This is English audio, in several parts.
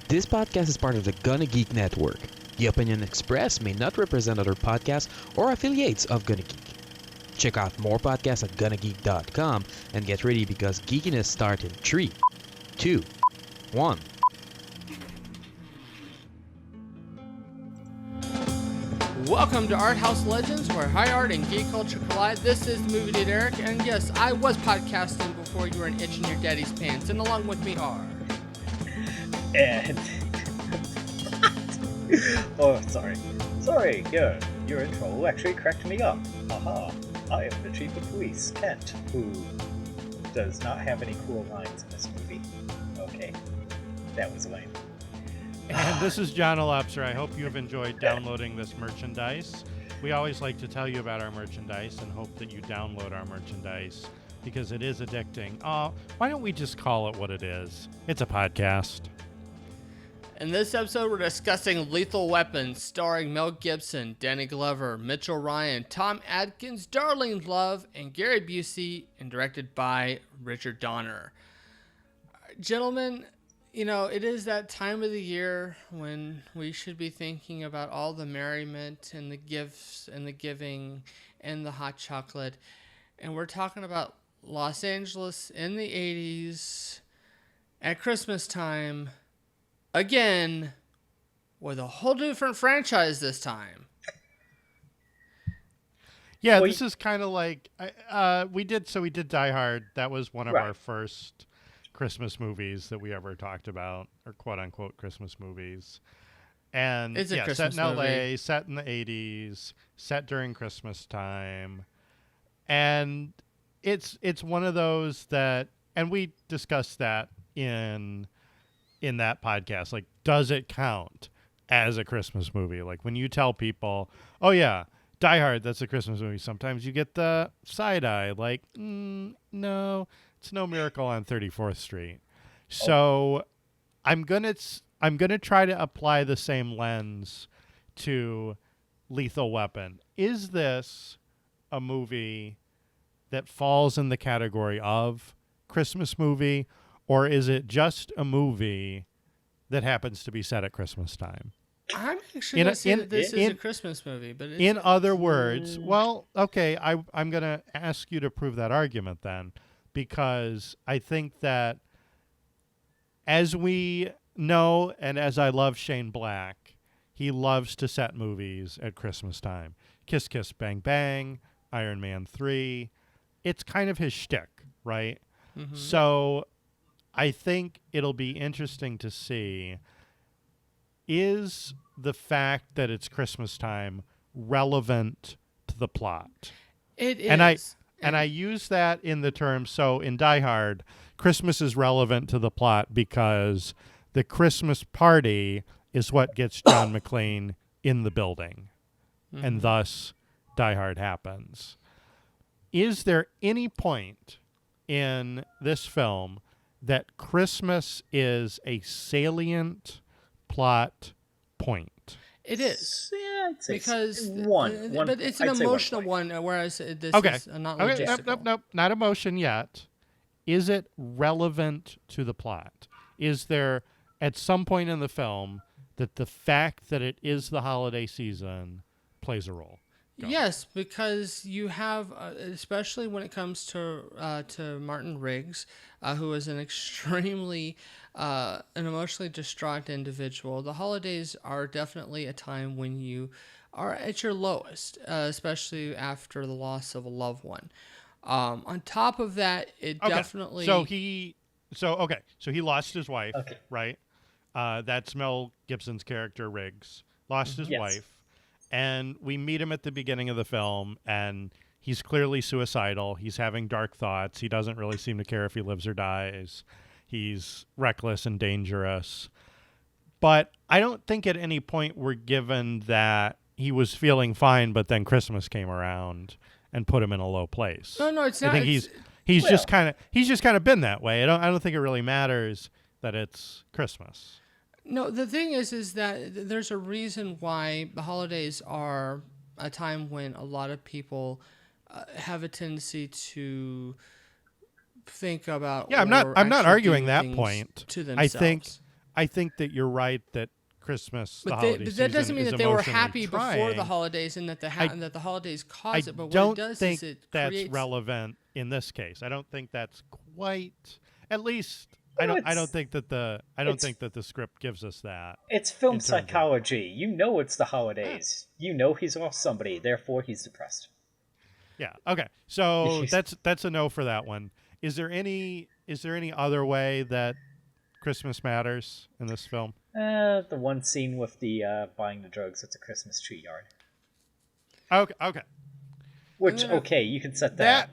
This podcast is part of the Gonna Geek Network. The opinion expressed may not represent other podcasts or affiliates of Gonna Geek. Check out more podcasts at gonnageek.com and get ready because geekiness starts in 3, 2, 1. Welcome to Arthouse Legends, where high art and geek culture collide. This is the Movie Dude Eric, and yes, I was podcasting before you were an itch in your daddy's pants, and along with me are... And... oh, sorry. Sorry, your intro actually cracked me up. Haha. I am the chief of police, Kent, who does not have any cool lines in this movie. Okay. That was lame. And this is John Olepser. I hope you have enjoyed downloading this merchandise. We always like to tell you about our merchandise and hope that you download our merchandise because it is addicting. Why don't we just call it what it is? It's a podcast. In this episode, we're discussing Lethal Weapon, starring Mel Gibson, Danny Glover, Mitchell Ryan, Tom Atkins, Darlene Love, and Gary Busey, and directed by Richard Donner. Gentlemen, you know, it is that time of the year when we should be thinking about all the merriment and the gifts and the giving and the hot chocolate. And we're talking about Los Angeles in the 80s at Christmas time. Again, with a whole different franchise this time. Yeah, this is kind of like we did Die Hard. That was one of our first Christmas movies that we ever talked about, or quote unquote Christmas movies. And it's a set Christmas in movie. LA, set in the 80s, set during Christmas time. And it's one of those that, and we discussed that in that podcast, like, does it count as a Christmas movie? Like, when you tell people, oh yeah, Die Hard, that's a Christmas movie, sometimes you get the side eye, like, no, it's no Miracle on 34th Street. So I'm gonna try to apply the same lens to Lethal Weapon. Is this a movie that falls in the category of Christmas movie, or is it just a movie that happens to be set at Christmas time? I'm actually going to say that this is a Christmas movie. But in other words, well, okay, I'm going to ask you to prove that argument then, because I think that as we know, and as I love Shane Black, he loves to set movies at Christmas time. Kiss Kiss Bang Bang, Iron Man 3. It's kind of his shtick, right? Mm-hmm. So I think it'll be interesting to see, is the fact that it's Christmas time relevant to the plot? It is. And I use that in the term, so in Die Hard, Christmas is relevant to the plot because the Christmas party is what gets John McClane in the building. Mm-hmm. And thus Die Hard happens. Is there any point in this film that Christmas is a salient plot point? It is. Yeah, I'd say because one, but it's an emotional one, whereas this is not logistical. Nope, not emotion yet. Is it relevant to the plot? Is there, at some point in the film, that the fact that it is the holiday season plays a role? Go. Yes, because you have, especially when it comes to Martin Riggs, who is an extremely an emotionally distraught individual. The holidays are definitely a time when you are at your lowest, especially after the loss of a loved one. On top of that, it definitely. So he lost his wife, right? That's Mel Gibson's character, Riggs. Lost his wife. And we meet him at the beginning of the film, and he's clearly suicidal. He's having dark thoughts. He doesn't really seem to care if he lives or dies. He's reckless and dangerous. But I don't think at any point we're given that he was feeling fine, but then Christmas came around and put him in a low place. No, it's not. I think he's just kind of been that way. I don't think it really matters that it's Christmas. No, the thing is that there's a reason why the holidays are a time when a lot of people have a tendency to think about. Yeah, I'm not arguing that point. To themselves. I think that you're right that Christmas, the But holiday that doesn't season, mean is that they were emotionally happy before the trying. holidays and that that the holidays cause I it. But what don't it does think is it that's creates. relevant in this case. I don't think that's quite. At least No, I don't it's think that the script gives us that. it's film in terms of- psychology. You know it's the Yeah. holidays. You know he's lost somebody, therefore he's depressed. Yeah. Okay. So that's a no for that one. Is there any other way that Christmas matters in this film? The one scene with the buying the drugs at the Christmas tree yard. Okay. Okay. Which, Yeah. okay, you can set that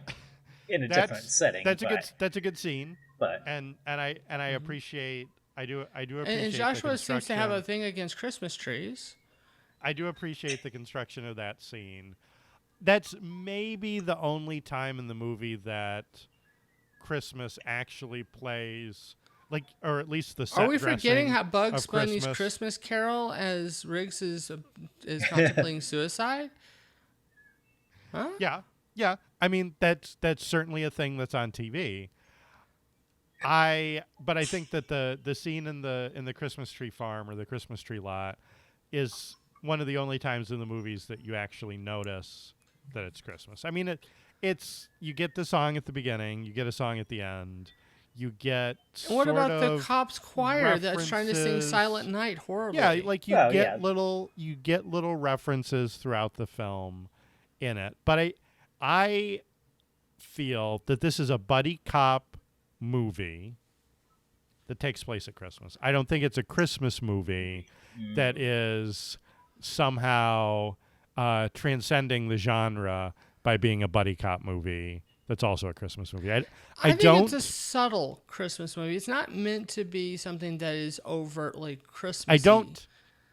in a different setting. That's a good scene. But And I appreciate I do appreciate And the Joshua seems to have a construction. thing against Christmas trees. I do appreciate the construction of that scene. That's maybe the only time in the movie that Christmas actually plays, like, or at least the set Are we forgetting dressing how Bugs of Bunny's Christmas. Christmas Carol as Riggs is contemplating suicide? Huh? Yeah. I mean, that's certainly a thing that's on TV. But I think that the scene in the Christmas tree farm or the Christmas tree lot is one of the only times in the movies that you actually notice that it's Christmas. I mean, it's you get the song at the beginning, you get a song at the end, you get. And what sort about the of cops choir that's trying to sing references. Silent Night horribly? Yeah, like Well, yeah. you get little references throughout the film in it. But I feel that this is a buddy cop movie that takes place at Christmas. I don't think it's a Christmas movie that is somehow transcending the genre by being a buddy cop movie that's also a Christmas movie. I think don't. it's a subtle Christmas movie. It's not meant to be something that is overtly Christmassy.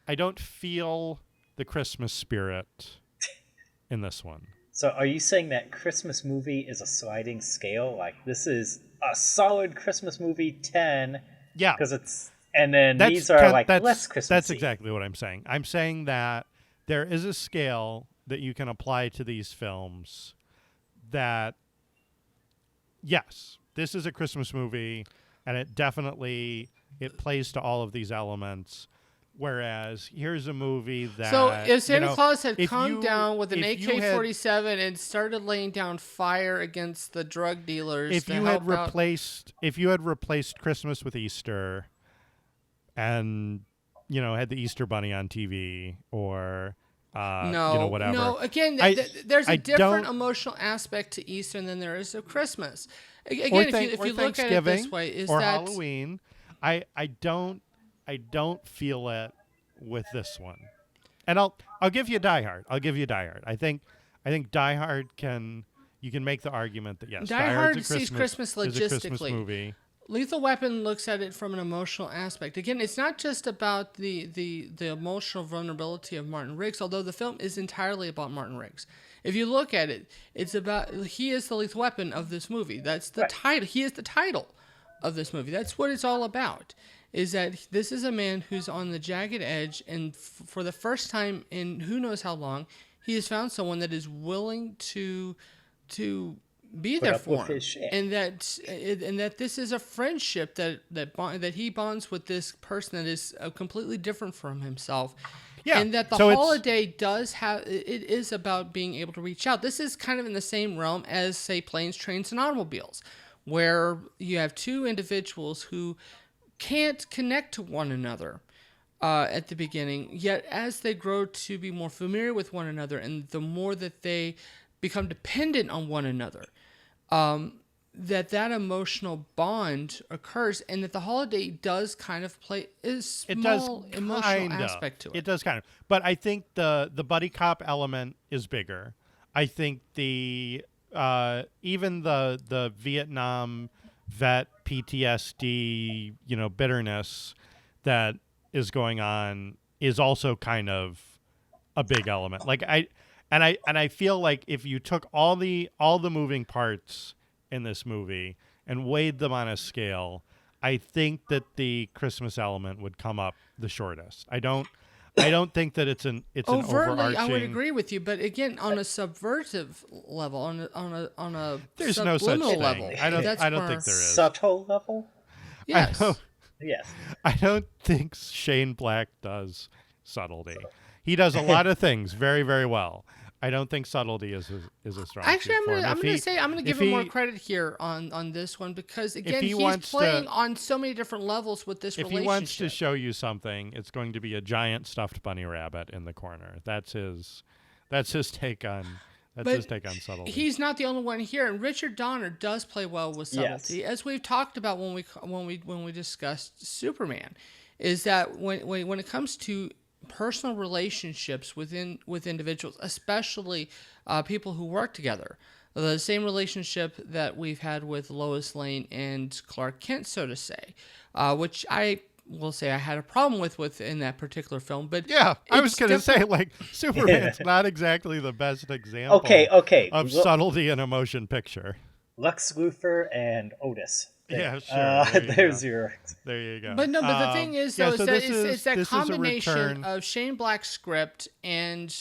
I don't feel the Christmas spirit in this one. so are you saying that Christmas movie is a sliding scale? Like, this is a solid Christmas movie 10, Yeah. because it's... And then these are, like, less Christmassy. That's exactly what I'm saying. I'm saying that there is a scale that you can apply to these films that, yes, this is a Christmas movie, and it plays to all of these elements. Whereas here's a movie that... So if Santa Claus had if come you- down with an if you had- AK-47 and started laying down fire against the drug dealers if to you help had out... replaced Christmas with Easter and had the Easter bunny on TV or whatever. No, again, there's a different emotional aspect to Easter than there is to Christmas. Again, if you look at it this way, is or that Halloween, I don't feel it with this one. And I'll give you Die Hard. I think Die Hard you can make the argument that yes, Die Hard's Hard a sees Christmas is a Christmas logistically. movie. Lethal Weapon looks at it from an emotional aspect. Again, it's not just about the emotional vulnerability of Martin Riggs, although the film is entirely about Martin Riggs. If you look at it, it's about he is the lethal weapon of this movie. That's the title. He is the title of this movie. That's what it's all about. Is that this is a man who's on the jagged edge, and for the first time in who knows how long, he has found someone that is willing to be there for him, and that this is a friendship that he bonds with this person that is completely different from himself. Yeah, and that the holiday does have it is about being able to reach out. This is kind of in the same realm as, say, Planes, Trains, and Automobiles, where you have two individuals who can't connect to one another at the beginning, yet as they grow to be more familiar with one another, and the more that they become dependent on one another, that emotional bond occurs, and that the holiday does kind of play a small emotional aspect to it. It does kind of, but I think the buddy cop element is bigger. I think the even the Vietnam vet PTSD, bitterness that is going on is also kind of a big element. Like I feel like if you took all the moving parts in this movie and weighed them on a scale, I think that the Christmas element would come up the shortest. I don't think that it's an overtly. overarching. I would agree with you, but again, on a subversive level, on a there's no such subliminal thing. level, I don't think there is. Subtle level? Yes. Yes. I don't think Shane Black does subtlety. He does a lot of things very, very well. I don't think subtlety is a strong Actually, suit for him. I'm gonna give him more credit here on this one, because again, he's playing on so many different levels with this relationship. If he wants to show you something, it's going to be a giant stuffed bunny rabbit in the corner. That's his take on subtlety. He's not the only one here, and Richard Donner does play well with subtlety, Yes. as we've talked about when we discussed Superman. Is that when it comes to personal relationships with individuals, especially people who work together, the same relationship that we've had with Lois Lane and Clark Kent, so to say, which I will say I had a problem with in that particular film. But yeah, I was going to say, like, Superman's not exactly the best example of subtlety in a motion picture. Lex Luthor and Otis. Yeah, sure. There you go. But the thing is, though, it's that combination of Shane Black's script and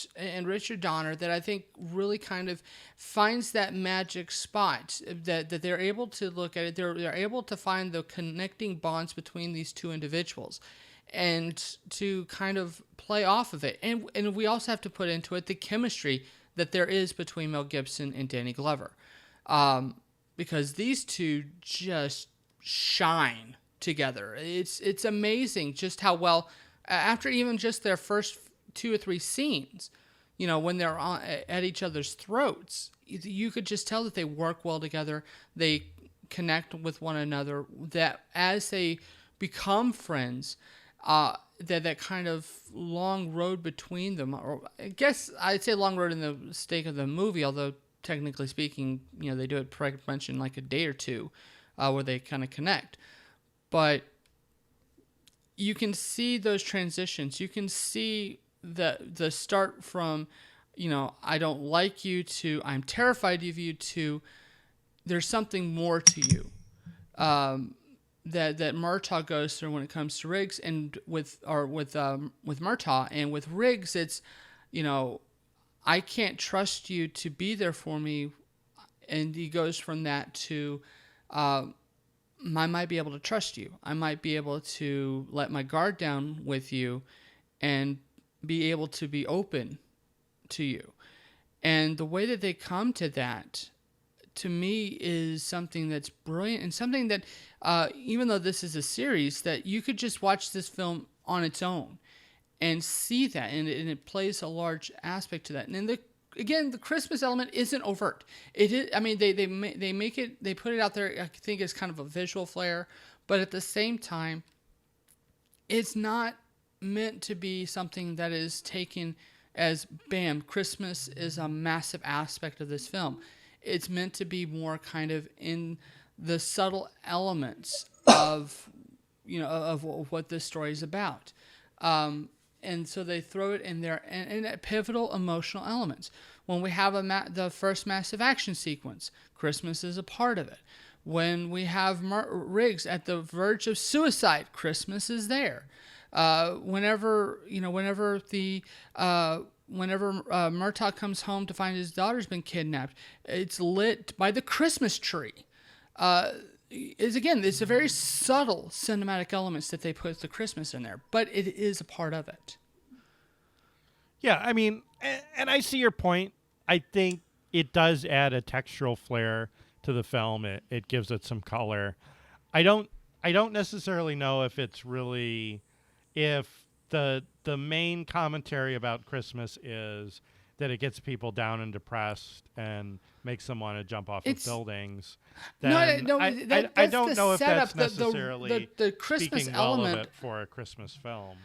Richard Donner that I think really kind of finds that magic spot that they're able to look at it. They're able to find the connecting bonds between these two individuals, and to kind of play off of it. And we also have to put into it the chemistry that there is between Mel Gibson and Danny Glover. Because these two just shine together. It's amazing just how well, after even just their first 2 or 3 scenes, when they're at each other's throats, you could just tell that they work well together. They connect with one another. That as they become friends, that kind of long road between them, or I guess I'd say long road in the stake of the movie, although technically speaking, they do it pretty much in like a day or two, where they kind of connect. But you can see those transitions. You can see the start from, I don't like you, to I'm terrified of you, to there's something more to you. That Murtaugh goes through when it comes to Riggs, and with Murtaugh, and with Riggs, it's, I can't trust you to be there for me. And he goes from that to, I might be able to trust you. I might be able to let my guard down with you and be able to be open to you. And the way that they come to that, to me, is something that's brilliant, and something that, even though this is a series, that you could just watch this film on its own and see that, and it plays a large aspect to that. And then the Christmas element isn't overt. It is. I mean, they make it. They put it out there, I think, as kind of a visual flair, but at the same time, it's not meant to be something that is taken as bam. Christmas is a massive aspect of this film. It's meant to be more kind of in the subtle elements of what this story is about. And so they throw it in there, and at pivotal emotional elements. When we have the first massive action sequence, Christmas is a part of it. When we have Riggs at the verge of suicide, Christmas is there. Whenever Murtaugh comes home to find his daughter's been kidnapped, it's lit by the Christmas tree. It's a very subtle cinematic elements that they put the Christmas in there, but it is a part of it. Yeah, I mean, and I see your point. I think it does add a textural flair to the film. It gives it some color. I don't necessarily know if it's really, if the main commentary about Christmas is that it gets people down and depressed and makes them want to jump off of buildings. Then I don't know if that's necessarily the Christmas speaking well element of it for a Christmas film.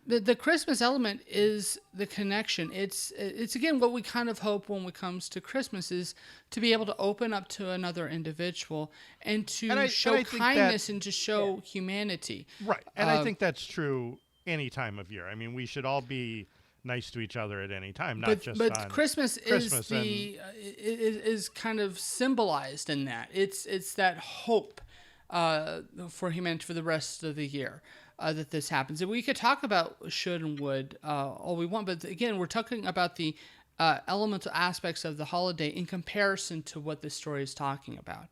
The Christmas element is the connection. It's again what we kind of hope when it comes to Christmas is to be able to open up to another individual and to show kindness and to show humanity. Right, and I think that's true any time of year. I mean, we should all be nice to each other at any time, not just on Christmas is kind of symbolized in that. It's that hope for humanity for the rest of the year. That this happens. And we could talk about should and would all we want, but again, we're talking about the elemental aspects of the holiday in comparison to what this story is talking about.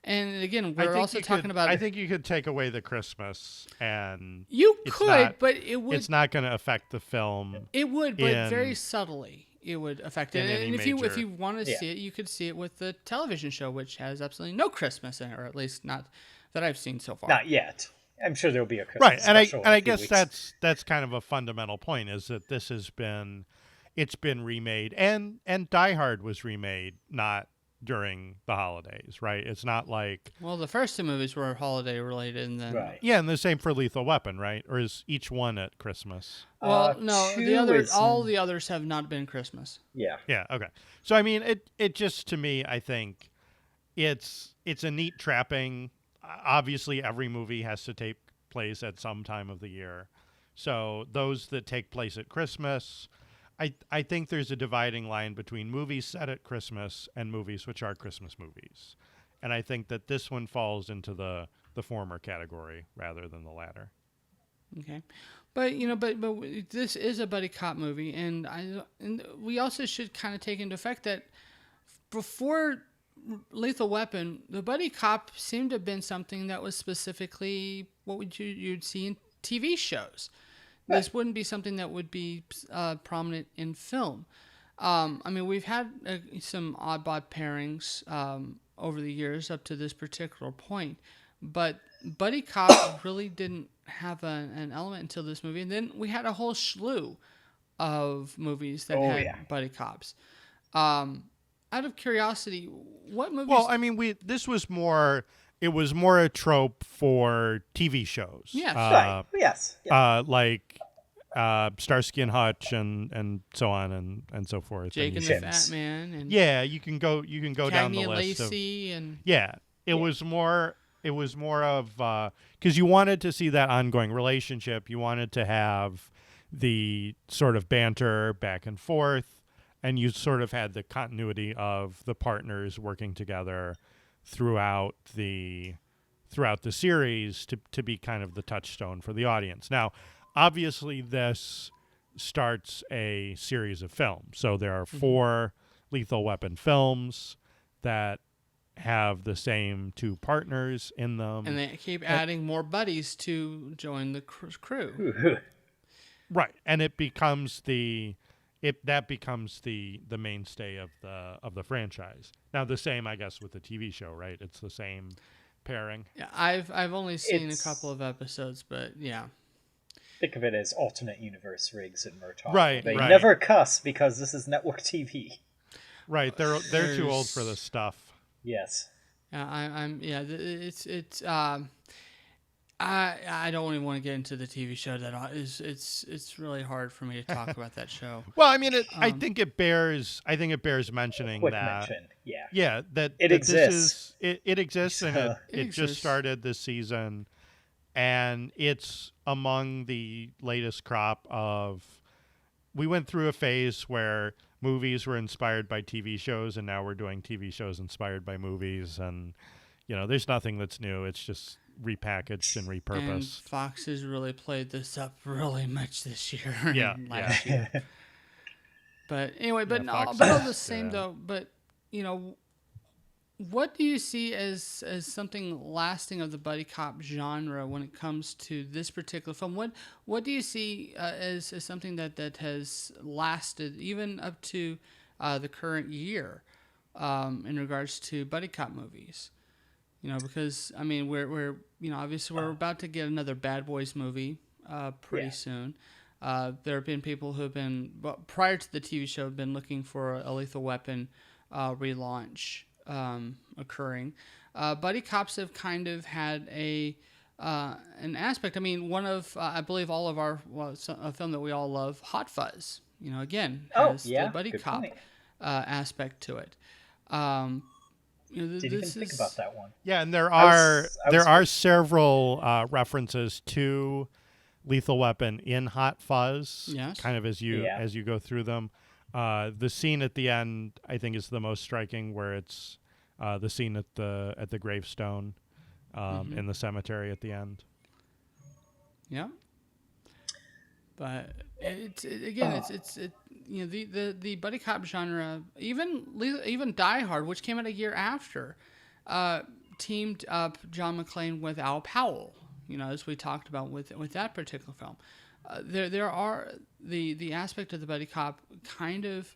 And again, we're also talking about. I think you could take away the Christmas, and you could, but it would. It's not going to affect the film. It would, but very subtly. It would affect it. And if you want to see it, you could see it with the television show, which has absolutely no Christmas in it, or at least not that I've seen so far. Not yet. I'm sure there'll be a Christmas special. And I guess that's kind of a fundamental point, is that it's been remade, and Die Hard was remade not during the holidays, right? It's not like, well, the first two movies were holiday related, and then and the same for Lethal Weapon, right? Or is each one at Christmas? Well, no, all the others have not been Christmas. Yeah. Okay. So I mean, it just, to me, I think it's a neat trapping. Obviously, every movie has to take place at some time of the year. So those that take place at Christmas, I think there's a dividing line between movies set at Christmas and movies which are Christmas movies. And I think that this one falls into the former category rather than the latter. Okay. But but this is a buddy cop movie, and we also should kind of take into effect that before Lethal Weapon, the buddy cop seemed to have been something that was specifically what you'd see in TV shows. Right. This wouldn't be something that would be prominent in film. I mean, we've had some odd pairings over the years up to this particular point, but buddy cop really didn't have an element until this movie. And then we had a whole slew of movies that had buddy cops. Out of curiosity, what movies? Well, I mean, it was more a trope for TV shows. Yeah, right. Yes. Like Starsky and Hutch and so on and so forth. Jake and the Fat Man. And you can go down the list. Lacey and it was more of because you wanted to see that ongoing relationship. You wanted to have the sort of banter back and forth. And you sort of had the continuity of the partners working together throughout the series to be kind of the touchstone for the audience. Now, obviously, this starts a series of films. So there are 4 Lethal Weapon films that have the same 2 partners in them. And they keep adding more buddies to join the crew. Right. And it becomes the mainstay of the franchise. Now the same, I guess, with the TV show, right? It's the same pairing. Yeah, I've only seen a couple of episodes, but yeah. Think of it as alternate universe Riggs and Murtaugh. Right. They never cuss because this is network TV. Right. They're too old for this stuff. Yes. I don't even want to get into the TV show. It's really hard for me to talk about that show. Well, I mean, I think it bears mentioning quick that. Mention. Yeah. Yeah, that it exists. It exists, and it exists. Just started this season, and it's among the latest crop of. We went through a phase where movies were inspired by TV shows, and now we're doing TV shows inspired by movies, and there's nothing that's new. It's just repackaged and repurposed. And Fox has really played this up really much this year. Yeah, last year. But anyway, but all the same though. But what do you see as something lasting of the buddy cop genre when it comes to this particular film? What do you see as something that has lasted even up to the current year in regards to buddy cop movies? Because I mean, we're obviously we're about to get another Bad Boys movie pretty soon. There have been people who have been prior to the TV show have been looking for a Lethal Weapon relaunch occurring. Buddy cops have kind of had an aspect. I mean, one of I believe all of our a film that we all love, Hot Fuzz. Again has the buddy cop aspect to it. Didn't even think about that one. Yeah, and there are several references to Lethal Weapon in Hot Fuzz. Yes. Kind of as you go through them. The scene at the end, I think, is the most striking, where it's the scene at the gravestone in the cemetery at the end. Yeah. But the buddy cop genre, even Die Hard, which came out a year after, teamed up John McClane with Al Powell, as we talked about with that particular film. There are the aspect of the buddy cop kind of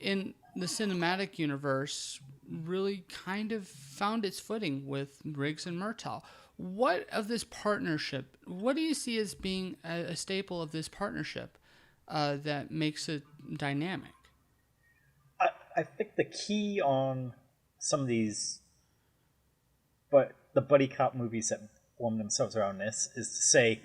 in the cinematic universe really kind of found its footing with Riggs and Murtaugh. What of this partnership? What do you see as being a staple of this partnership that makes it dynamic? I think the key on some of these, but the buddy cop movies that form themselves around this is to say,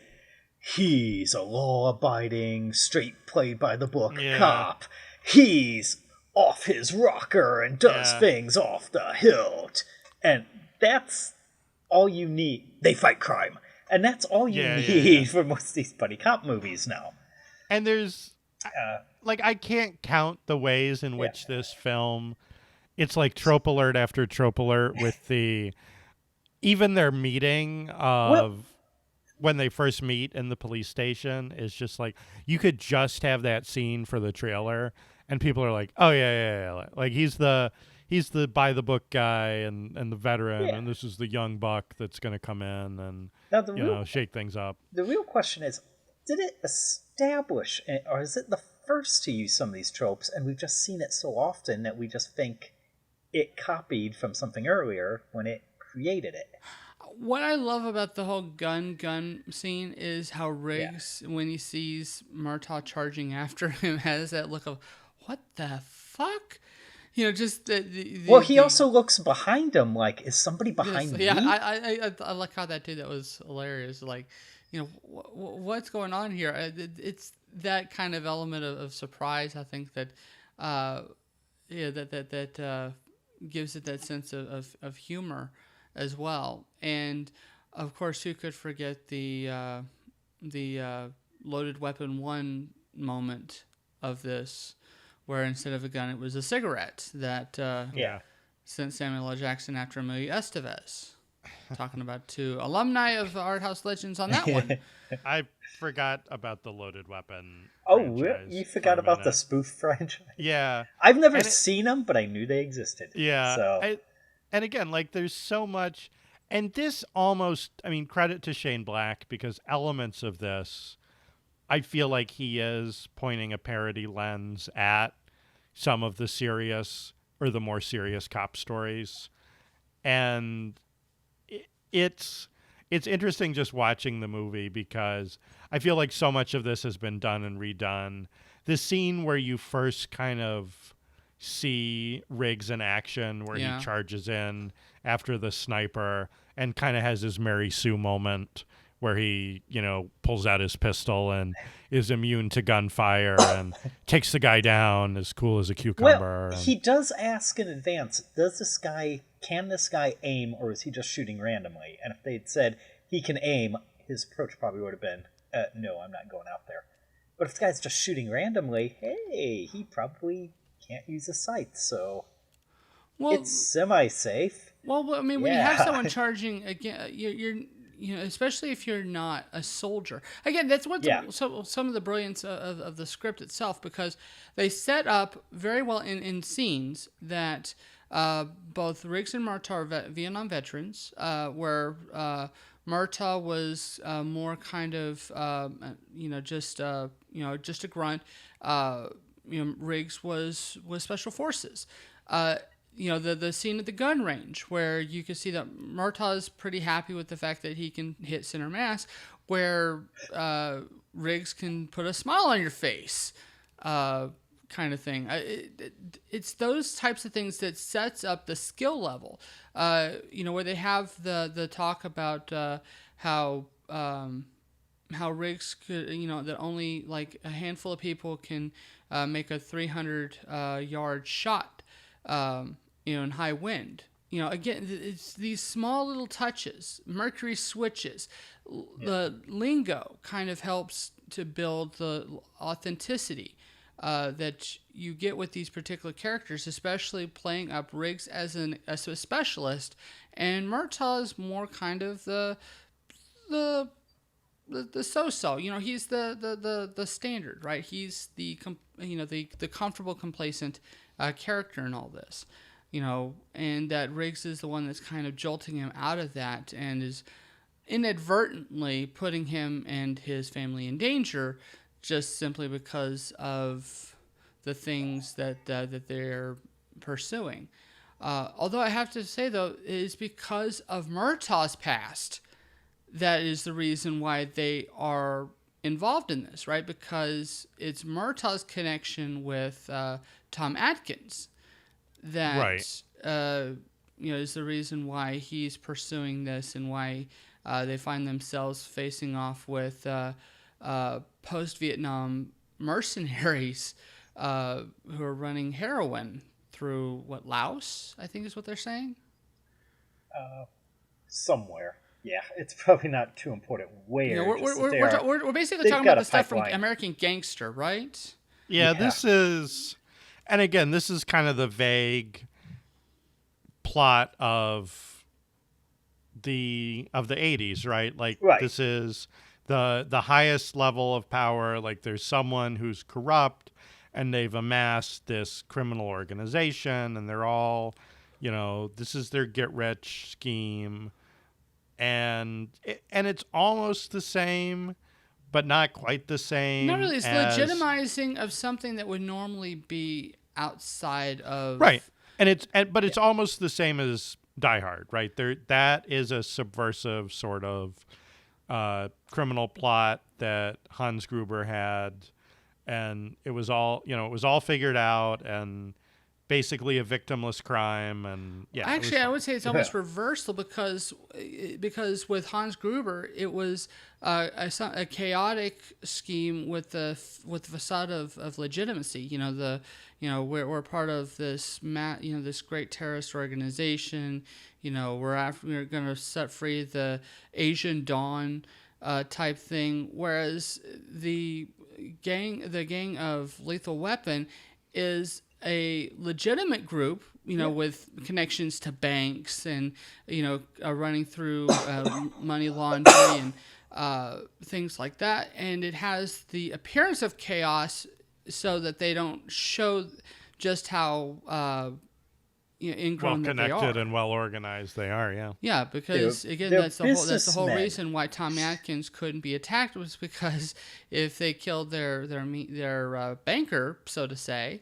he's a law-abiding, straight play-by-the-book cop. He's off his rocker and does things off the hilt. And that's all you need. They fight crime. And that's all you need for most of these buddy cop movies now. And there's... I can't count the ways in which this film... It's like trope alert after trope alert with even their meeting of... when they first meet in the police station is just like, you could just have that scene for the trailer and people are like, oh yeah. Like he's the by the book guy and the veteran and this is the young buck that's going to come in and shake things up. The real question is, did it establish, or is it the first to use some of these tropes and we've just seen it so often that we just think it copied from something earlier when it created it? What I love about the whole gun scene is how Riggs, when he sees Murtaugh charging after him, has that look of, what the fuck? Just he also looks behind him like, is somebody behind me? Yeah, I like how that did. That was hilarious. Like, what's going on here? It's that kind of element of surprise, I think, that that gives it that sense of humor as well. And of course, who could forget the loaded weapon 1 moment of this, where instead of a gun it was a cigarette that sent Samuel L. Jackson after Emilio Estevez. Talking about 2 alumni of Arthouse Legends on that one. I forgot about the loaded weapon. You forgot about the spoof franchise? Yeah, I've never seen them, but I knew they existed. Yeah, so. And again, like, there's so much, and this almost, credit to Shane Black, because elements of this, I feel like he is pointing a parody lens at some of the serious, or the more serious cop stories. And it's interesting just watching the movie, because I feel like so much of this has been done and redone. The scene where you first kind of see Riggs in action, where he charges in after the sniper and kind of has his Mary Sue moment where he, pulls out his pistol and is immune to gunfire and takes the guy down as cool as a cucumber. Well, he does ask in advance, can this guy aim, or is he just shooting randomly? And if they'd said he can aim, his approach probably would have been, no, I'm not going out there. But if the guy's just shooting randomly, hey, he probably can't use a sight, so it's semi-safe. Well, when you have someone charging, again, you're especially if you're not a soldier. Again, that's what some of the brilliance of the script itself, because they set up very well in scenes that both Riggs and Murtaugh are Vietnam veterans, where Murtaugh was more kind of just a grunt. Riggs was special forces. The scene at the gun range, where you can see that Murtaugh's pretty happy with the fact that he can hit center mass, where Riggs can put a smile on your face, kind of thing. It's those types of things that sets up the skill level. Where they have the talk about how Riggs could, that only like a handful of people can make a 300-yard shot, in high wind. Again, it's these small little touches, mercury switches. The lingo kind of helps to build the authenticity that you get with these particular characters, especially playing up Riggs as a specialist, and Murtaugh is more kind of the so-so. He's the standard, right? He's the comfortable, complacent character in all this. and that Riggs is the one that's kind of jolting him out of that and is inadvertently putting him and his family in danger just simply because of the things that they're pursuing. Although I have to say, though, it is because of Murtaugh's past that is the reason why they are involved in this, right? Because it's Murtaugh's connection with Tom Atkins that Right. Is the reason why he's pursuing this and why they find themselves facing off with post-Vietnam mercenaries who are running heroin through Laos, I think is what they're saying. Somewhere. Yeah, it's probably not too important where. We're basically they've talking got about a the stuff from pipeline. American Gangster, right? Yeah, Yeah. this is, and again, this is kind of the vague plot of the 80s, right? Like Right. this is the highest level of power. Like there's someone who's corrupt and they've amassed this criminal organization and they're all, this is their get rich scheme. And it's almost the same, but not quite the same. Not really. It's as, legitimizing of something that would normally be outside of right. But it's almost the same as Die Hard, right? That is a subversive sort of criminal plot that Hans Gruber had, and it was all figured out and basically a victimless crime. And yeah, Actually, I would say it's almost reversal because with Hans Gruber, it was a chaotic scheme with the facade of legitimacy. We're part of this this great terrorist organization. We're going to set free the Asian Dawn type thing. Whereas the gang of Lethal Weapon is a legitimate group, with connections to banks and, running through money laundering and things like that. And it has the appearance of chaos so that they don't show just how ingrown that they are. well-connected and well-organized they are, yeah. Yeah, because again, they're that's the whole businessmen. reason why Tom Atkins couldn't be attacked was because if they killed their banker, so to say,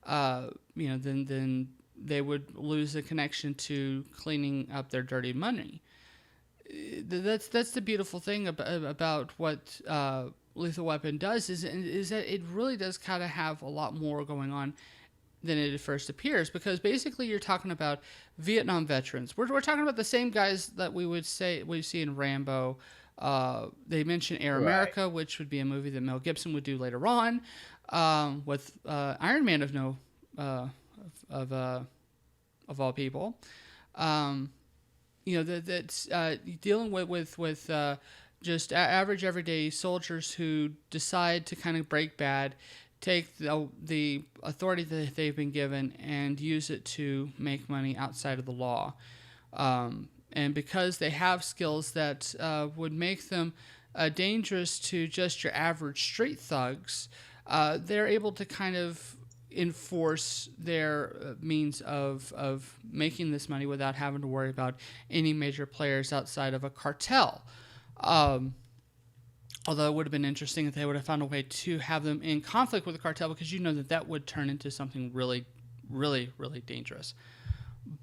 then they would lose the connection to cleaning up their dirty money. That's the beautiful thing about what Lethal Weapon does is that it really does kind of have a lot more going on than it first appears, because basically you're talking about Vietnam veterans. We're talking about the same guys that we see in Rambo. They mention Air America, which would be a movie that Mel Gibson would do later on, with Iron Man of all people. That's dealing with just average everyday soldiers who decide to kind of break bad, take the authority that they've been given and use it to make money outside of the law. And because they have skills that would make them dangerous to just your average street thugs, they're able to kind of enforce their means of making this money without having to worry about any major players outside of a cartel. Although it would have been interesting if they would have found a way to have them in conflict with the cartel, because that would turn into something really, really, really dangerous.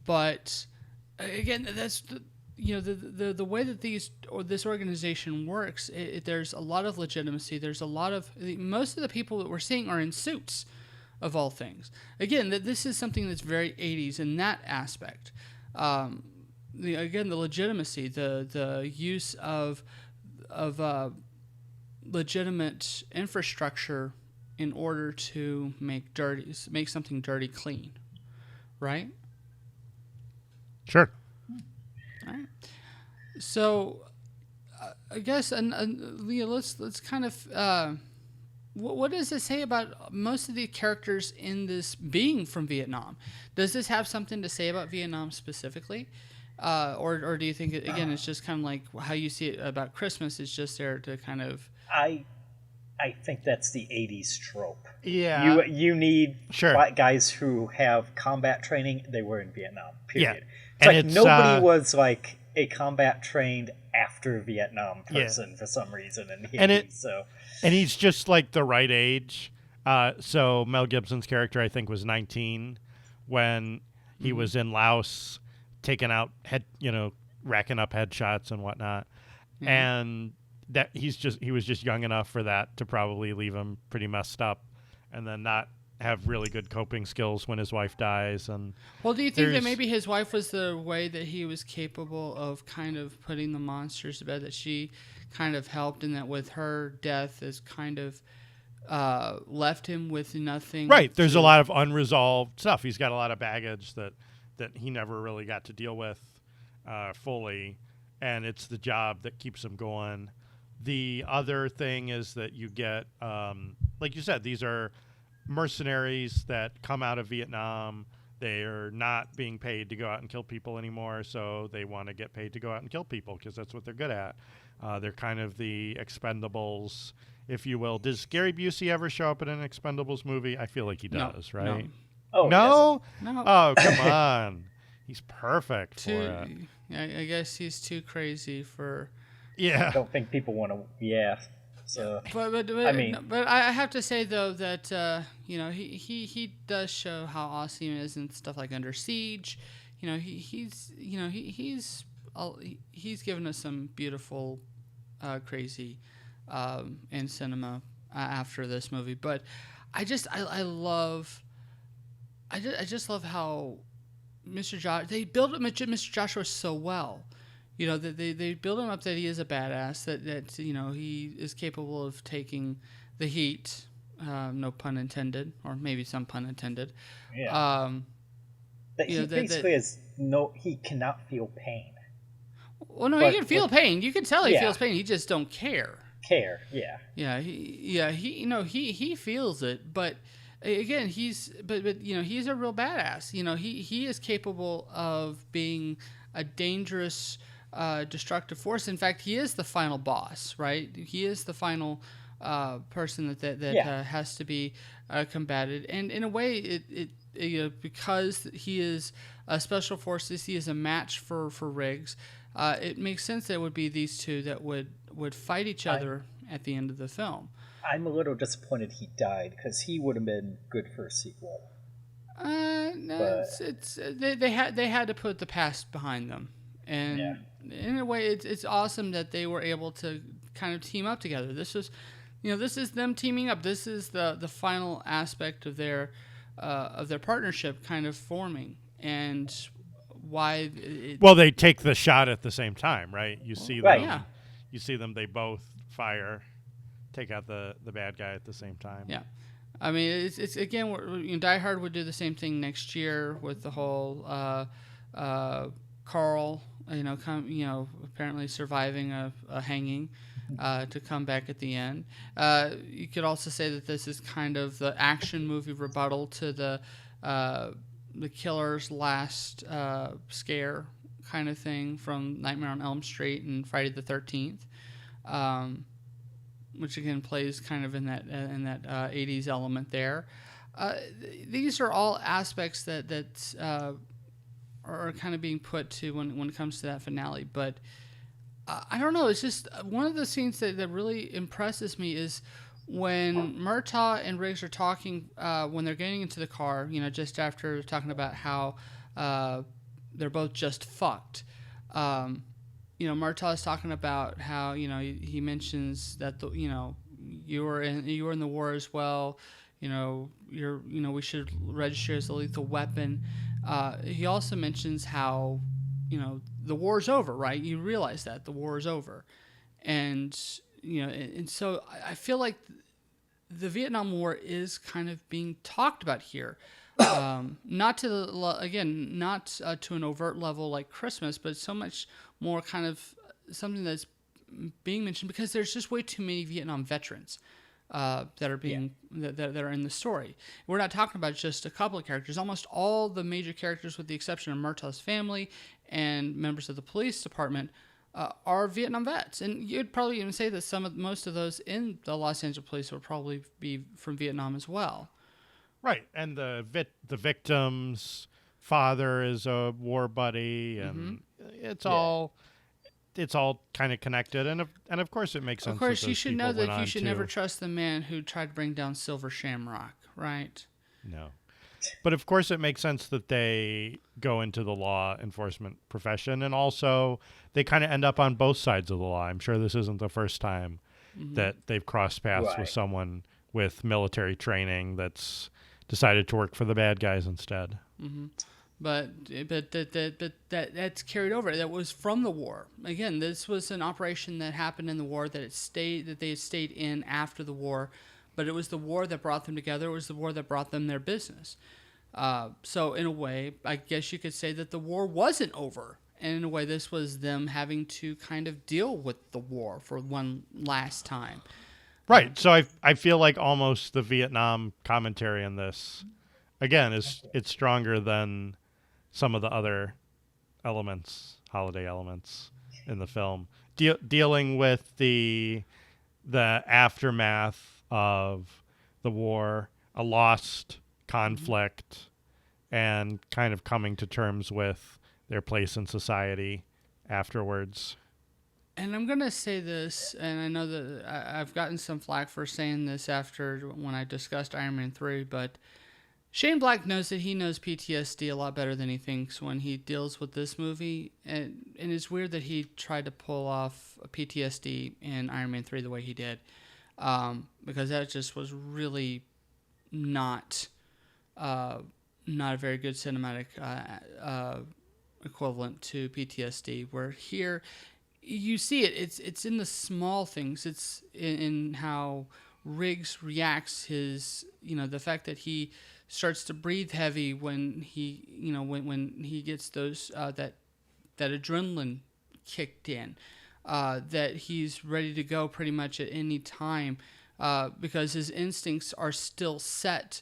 But again, that's the way that this organization works. There's a lot of legitimacy. There's a lot of most of the people that we're seeing are in suits, of all things. Again, this is something that's very 80s in that aspect. The legitimacy, the use of legitimate infrastructure in order to make something dirty clean, right? Sure. All right. So, I guess, let's kind of. What does it say about most of the characters in this being from Vietnam? Does this have something to say about Vietnam specifically? Or do you think, it's just kind of like how you see it about Christmas? It's just there to kind of... I I think that's the 80s trope. Yeah. You need Sure. black guys who have combat training. They were in Vietnam, period. Yeah. It's like nobody was like a combat trained after Vietnam person for some reason in the 80s. And he's just like the right age. So Mel Gibson's character, I think, was 19 when he was in Laos, taking out racking up headshots and whatnot. And that he was just young enough for that to probably leave him pretty messed up, and then not have really good coping skills when his wife dies. And well, do you think that maybe his wife was the way that he was capable of kind of putting the monsters to bed, that she kind of helped, and that with her death is kind of left him with nothing? Right. There's a lot of unresolved stuff. He's got a lot of baggage that he never really got to deal with fully, and it's the job that keeps him going. The other thing is that you get, like you said, these are mercenaries that come out of Vietnam. They are not being paid to go out and kill people anymore, so they want to get paid to go out and kill people because that's what they're good at. They're kind of the Expendables, if you will. Does Gary Busey ever show up in an Expendables movie? I feel like he does, right? No. No? No. Oh, come on. He's perfect for it. I guess he's too crazy for... Yeah. I don't think people want to... Yeah. So, but I have to say though that he does show how awesome he is and stuff like Under Siege. He's given us some beautiful, crazy, in cinema after this movie. But I just love how Mr. Josh, they build up Mr. Joshua so well. That they build him up that he is a badass, that he is capable of taking the heat, no pun intended, or maybe some pun intended. Yeah. That he basically he cannot feel pain. Well, no, he can feel pain. You can tell he feels pain. He just don't care. Yeah. He feels it, but again, he's a real badass. He is capable of being a dangerous, destructive force. In fact, he is the final boss, right? He is the final person that has to be combated. And in a way, because he is special forces, he is a match for Riggs. It makes sense that it would be these two that would fight each other at the end of the film. I'm a little disappointed he died, because he would have been good for a sequel. No, they had to put the past behind them, and in a way, it's awesome that they were able to kind of team up together. This is them teaming up. This is the final aspect of their partnership kind of forming, and why. Well, they take the shot at the same time, right? You see them. Right. Yeah. You see them. They both fire, take out the bad guy at the same time. Yeah. I mean, it's again, Die Hard would do the same thing next year with the whole Carl, apparently surviving a hanging to come back at the end. You could also say that this is kind of the action movie rebuttal to the killer's last scare kind of thing from Nightmare on Elm Street and Friday the 13th. Which again plays kind of in that 80s element there. These are all aspects that are kind of being put to when it comes to that finale. But I don't know. It's just one of the scenes that really impresses me is when Murtaugh and Riggs are talking when they're getting into the car. Just after talking about how they're both just fucked. Murtaugh is talking about how he mentions that you were in the war as well. We should register as a lethal weapon. He also mentions how the war's over, right? You realize that the war is over, and so I feel like the Vietnam War is kind of being talked about here. Not to an overt level like Christmas, but so much more kind of something that's being mentioned because there's just way too many Vietnam veterans that are being that are in the story. We're not talking about just a couple of characters. Almost all the major characters, with the exception of Murtaugh's family and members of the police department, are Vietnam vets, and you'd probably even say that most of those in the Los Angeles police would probably be from Vietnam as well. Right, and the victim's father is a war buddy, and it's all kind of connected, and of course it makes sense. Of course, that you those should people know that went you on should to- never trust the man who tried to bring down Silver Shamrock, right? No. But of course it makes sense that they go into the law enforcement profession, and also they kind of end up on both sides of the law. I'm sure this isn't the first time that they've crossed paths Right. with someone with military training that's decided to work for the bad guys instead. But that's carried over. That was from the war. Again, this was an operation that happened in the war that they had stayed in after the war, but it was the war that brought them together. It was the war that brought them their business. So in a way, I guess you could say that the war wasn't over. And in a way, this was them having to kind of deal with the war for one last time. Right. So I feel like almost the Vietnam commentary in this, again, it's stronger than some of the other holiday elements in the film, dealing with the aftermath of the war, a lost conflict, and kind of coming to terms with their place in society afterwards. And I'm going to say this, and I know that I've gotten some flack for saying this after when I discussed Iron Man 3, but Shane Black knows that he knows PTSD a lot better than he thinks when he deals with this movie. And it's weird that he tried to pull off a PTSD in Iron Man 3 the way he did, because that just was really not a very good cinematic equivalent to PTSD, where here you see it's in the small things. It's in how Riggs reacts, the fact that he starts to breathe heavy when he when he gets those that adrenaline kicked in, that he's ready to go pretty much at any time, because his instincts are still set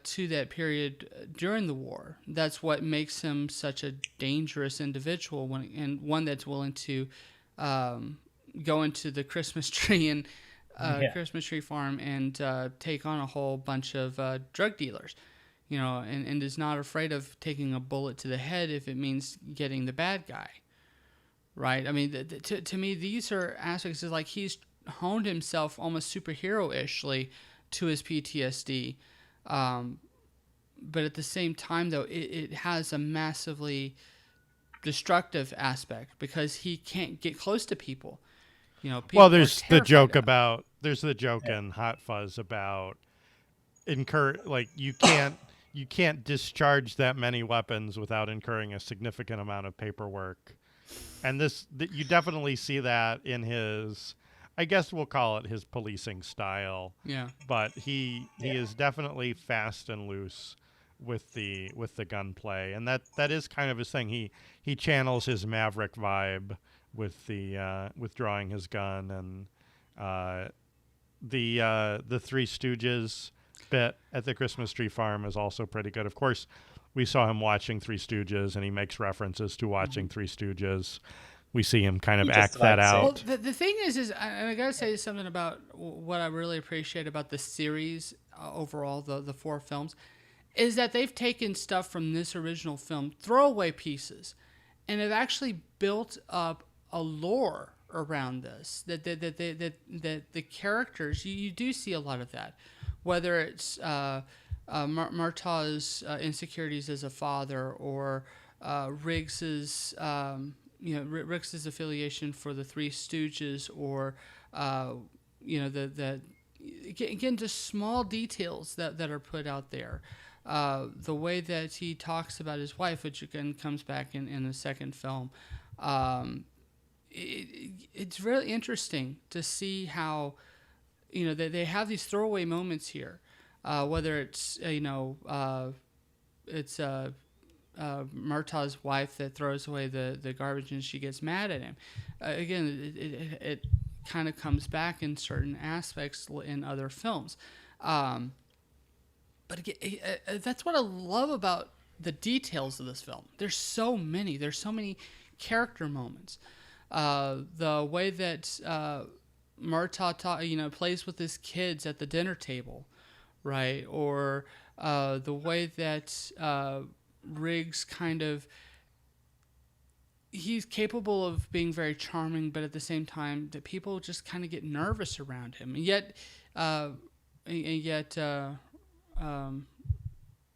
to that period during the war. That's what makes him such a dangerous individual, and one that's willing to go into the Christmas tree and Christmas tree farm and take on a whole bunch of drug dealers, and is not afraid of taking a bullet to the head if it means getting the bad guy. Right? I mean, to me, these are aspects of like he's honed himself almost superhero-ishly to his PTSD. But at the same time, though, it has a massively destructive aspect because he can't get close to people. People there's are the joke terrified about in Hot Fuzz about you can't discharge that many weapons without incurring a significant amount of paperwork, and you definitely see that in his, I guess we'll call it his policing style. Yeah. But he is definitely fast and loose with the gunplay, and that is kind of his thing. He channels his Maverick vibe with with drawing his gun, and the Three Stooges bit at the Christmas tree farm is also pretty good. Of course, we saw him watching Three Stooges, and he makes references to watching Three Stooges. We see him kind of act that out. Well, the thing is and I gotta say something about what I really appreciate about the series overall, the 4 films, is that they've taken stuff from this original film, throwaway pieces, and have actually built up a lore around this. That the characters, you do see a lot of that, whether it's Murtaugh's insecurities as a father, or Riggs's Riggs's affiliation for the Three Stooges, or again, just small details that are put out there. The way that he talks about his wife, which again comes back in the second film, it's really interesting to see how they have these throwaway moments here, whether it's it's Murtaugh's wife that throws away the garbage and she gets mad at him. Again, it kind of comes back in certain aspects in other films. But again, that's what I love about the details of this film. There's so many character moments. the way that Murtaugh plays with his kids at the dinner table, right? Or the way that Riggs kind of, he's capable of being very charming, but at the same time that people just kind of get nervous around him, and yet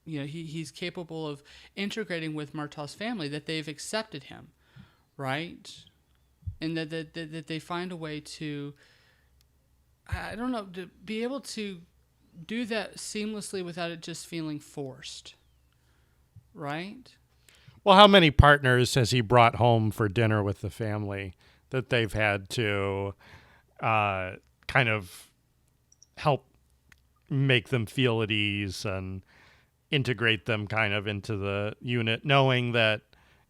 he's capable of integrating with Murtaugh's family, that they've accepted him, right? And that they find a way to, I don't know, to be able to do that seamlessly without it just feeling forced, right? Well, how many partners has he brought home for dinner with the family that they've had to kind of help make them feel at ease and integrate them kind of into the unit, knowing that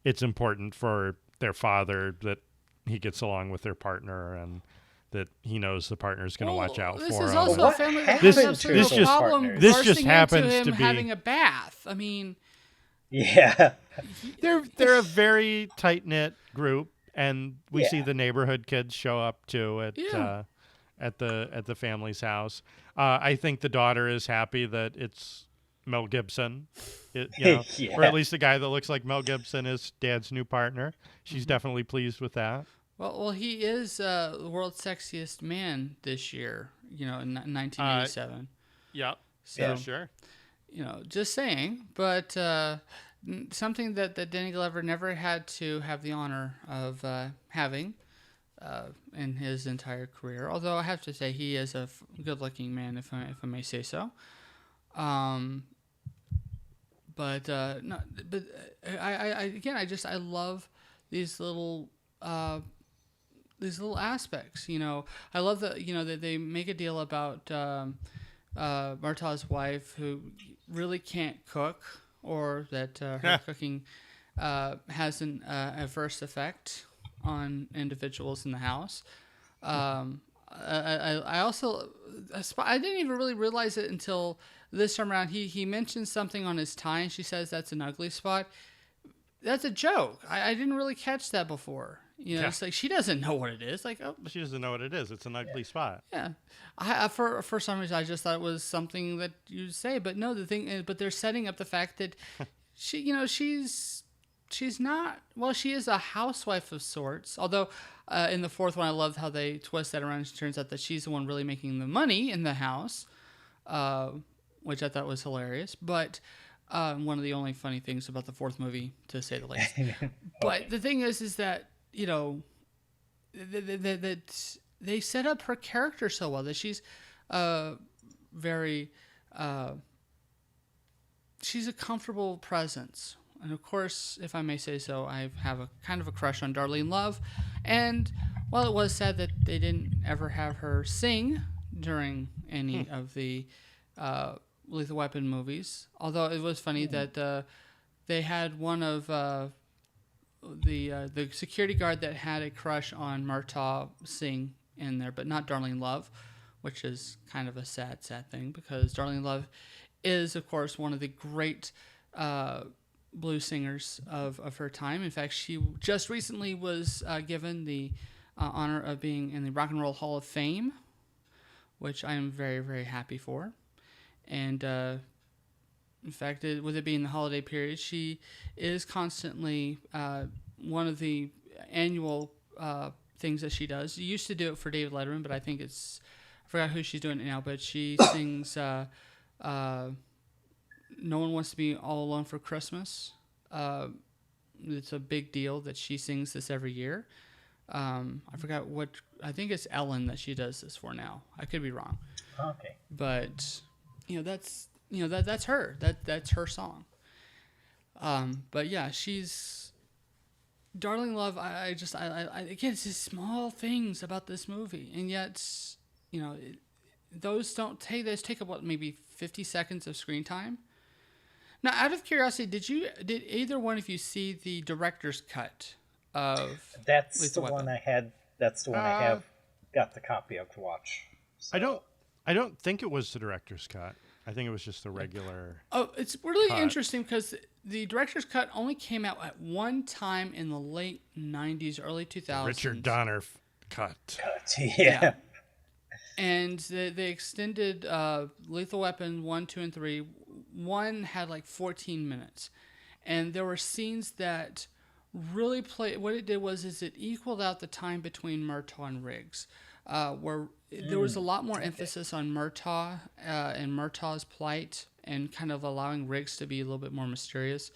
it's important for their father that he gets along with their partner and that he knows the partner's going to watch out this for is him. also a family that This- has absolutely this no just- problem this just bursting happens into him to be- having a bath. I mean, Yeah. They're a very tight knit group, and we Yeah. see the neighborhood kids show up too at Yeah. at the family's house. I think the daughter is happy that it's Mel Gibson, Yeah. or at least the guy that looks like Mel Gibson is Dad's new partner. She's definitely pleased with that. well, he is the world's sexiest man this year. In 1987. Yep. So, Yeah. Sure. Just saying, but something that Danny Glover never had to have the honor of having in his entire career. Although I have to say he is a good-looking man, if I may say so. But no, but I love these little aspects. I love that that they make a deal about Murtaugh's wife, who really can't cook, or that her cooking has an adverse effect on individuals in the house. I also I didn't even really realize it until this time around. He mentioned something on his tie, and she says that's an ugly spot. That's a joke. I didn't really catch that before. It's like she doesn't know what it is. Like, oh, She doesn't know what it is. It's an ugly spot. yeah. For some reason, I just thought it was something that you'd say, but no. The thing is, but they're setting up the fact that she's not. Well, she is a housewife of sorts. Although in the fourth one, I loved how they twist that around. It turns out that she's the one really making the money in the house, which I thought was hilarious. But one of the only funny things about the fourth movie, to say the least. But the thing is that that they set up her character so well that she's very she's a comfortable presence. And of course, if I may say so, I have a kind of a crush on Darlene Love. And while it was sad that they didn't ever have her sing during any of the Lethal Weapon movies, although it was funny that they had one of the security guard that had a crush on Murtaugh sing in there, but not Darlene Love, which is kind of a sad thing, because Darlene Love is, of course, one of the great blues singers of her time. In fact, she just recently was given the honor of being in the Rock and Roll Hall of Fame, which I am very, very happy for. And in fact, with it being the holiday period, she is constantly one of the annual things that she does. She used to do it for David Letterman, but I forgot who she's doing it now, but she sings No One Wants to Be All Alone for Christmas. It's a big deal that she sings this every year. I forgot I think it's Ellen that she does this for now. I could be wrong. Okay. But that's her. That's her song. But yeah, she's Darling Love. I again, it's just small things about this movie, and yet those take up what, maybe 50 seconds of screen time. Now, out of curiosity, did either one of you see the director's cut of? That's Lethal the one Weapon? I had. That's the one I have got the copy of to watch. So, I don't think it was the director's cut. I think it was just the regular. Oh, it's really cut. interesting because the director's cut only came out at one time in the late 90s, early 2000s. Richard Donner cut. Yeah. And they extended Lethal Weapon 1, 2, and 3. One had like 14 minutes. And there were scenes that really what it did was it equaled out the time between Murtaugh and Riggs, where there was a lot more emphasis on Murtaugh and Murtaugh's plight and kind of allowing Riggs to be a little bit more mysterious.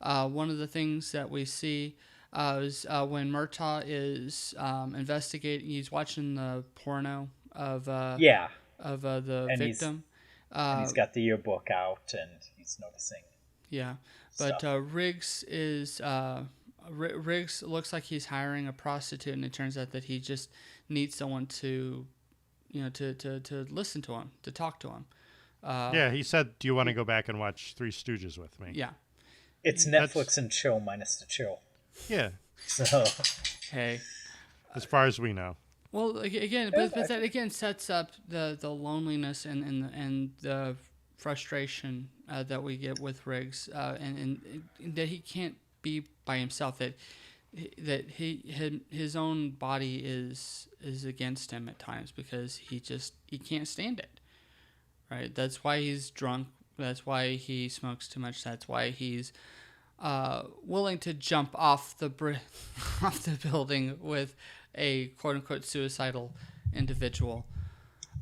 One of the things that we see is when Murtaugh is investigating, he's watching the porno of the and victim. And he's got the yearbook out and he's noticing. Yeah, but Riggs is Riggs looks like he's hiring a prostitute, and it turns out that he just needs someone to, to listen to him, to talk to him. Yeah, he said, "Do you want to go back and watch Three Stooges with me?" Yeah, it's Netflix and chill minus the chill. Yeah. So, hey, as far as we know. Well, again, but that again sets up the loneliness and the frustration that we get with Riggs, and that he can't be by himself. That his own body is against him at times because he can't stand it. Right. That's why he's drunk. That's why he smokes too much. That's why he's willing to jump off the building with a quote-unquote suicidal individual.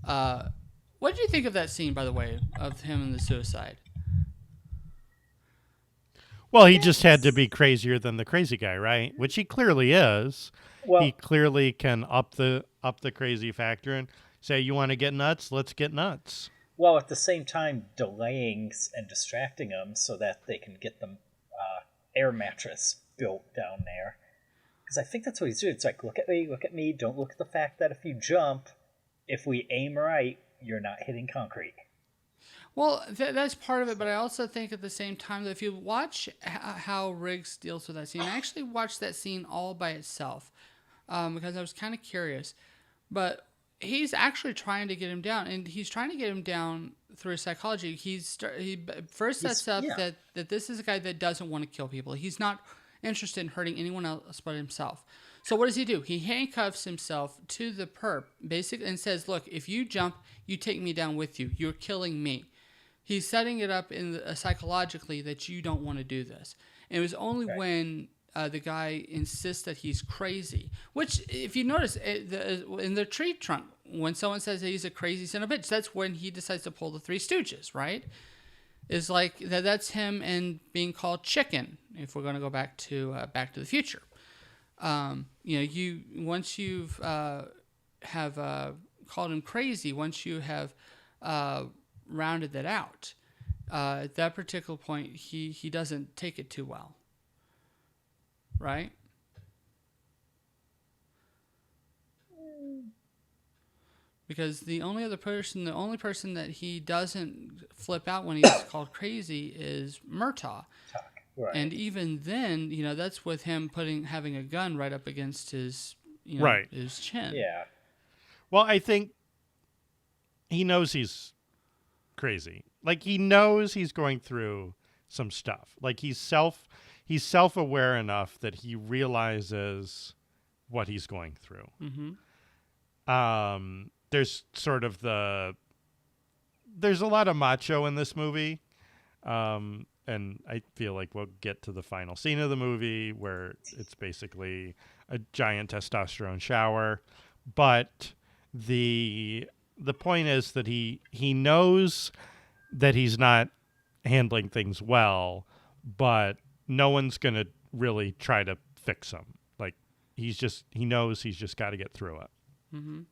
What did you think of that scene, by the way, of him and the suicide? Well, he just had to be crazier than the crazy guy, right? Which he clearly is. Well, he clearly can up the crazy factor and say, "You want to get nuts? Let's get nuts." Well, at the same time, delaying and distracting them so that they can get the air mattress built down there. Because I think that's what he's doing. It's like, look at me, don't look at the fact that if you jump, if we aim right, you're not hitting concrete. Well, that's part of it, but I also think at the same time that if you watch how Riggs deals with that scene, I actually watched that scene all by itself because I was kind of curious. But he's actually trying to get him down, and he's trying to get him down through psychology. He first sets up that this is a guy that doesn't want to kill people. He's not interested in hurting anyone else but himself. So what does he do? He handcuffs himself to the perp, basically, and says, "Look, if you jump, you take me down with you. You're killing me." He's setting it up psychologically that you don't want to do this. And it was only when the guy insists that he's crazy, which, if you notice, in the tree trunk, when someone says that he's a crazy son of a bitch, that's when he decides to pull the Three Stooges, right? Is like that's him and being called chicken. If we're going to go back to the Future, once you've have called him crazy, once you have rounded that out, at that particular point, he doesn't take it too well, right? Because the only person that he doesn't flip out when he's called crazy is Murtaugh. Right. And even then, that's with him having a gun right up against his, his chin. Yeah. Well, I think he knows he's crazy. Like, he knows he's going through some stuff. Like, he's self-aware enough that he realizes what he's going through. Mm-hmm. There's sort of there's a lot of macho in this movie. And I feel like we'll get to the final scene of the movie where it's basically a giant testosterone shower. But the point is that he knows that he's not handling things well, but no one's going to really try to fix him. Like, he knows he's just got to get through it. Mm-hmm.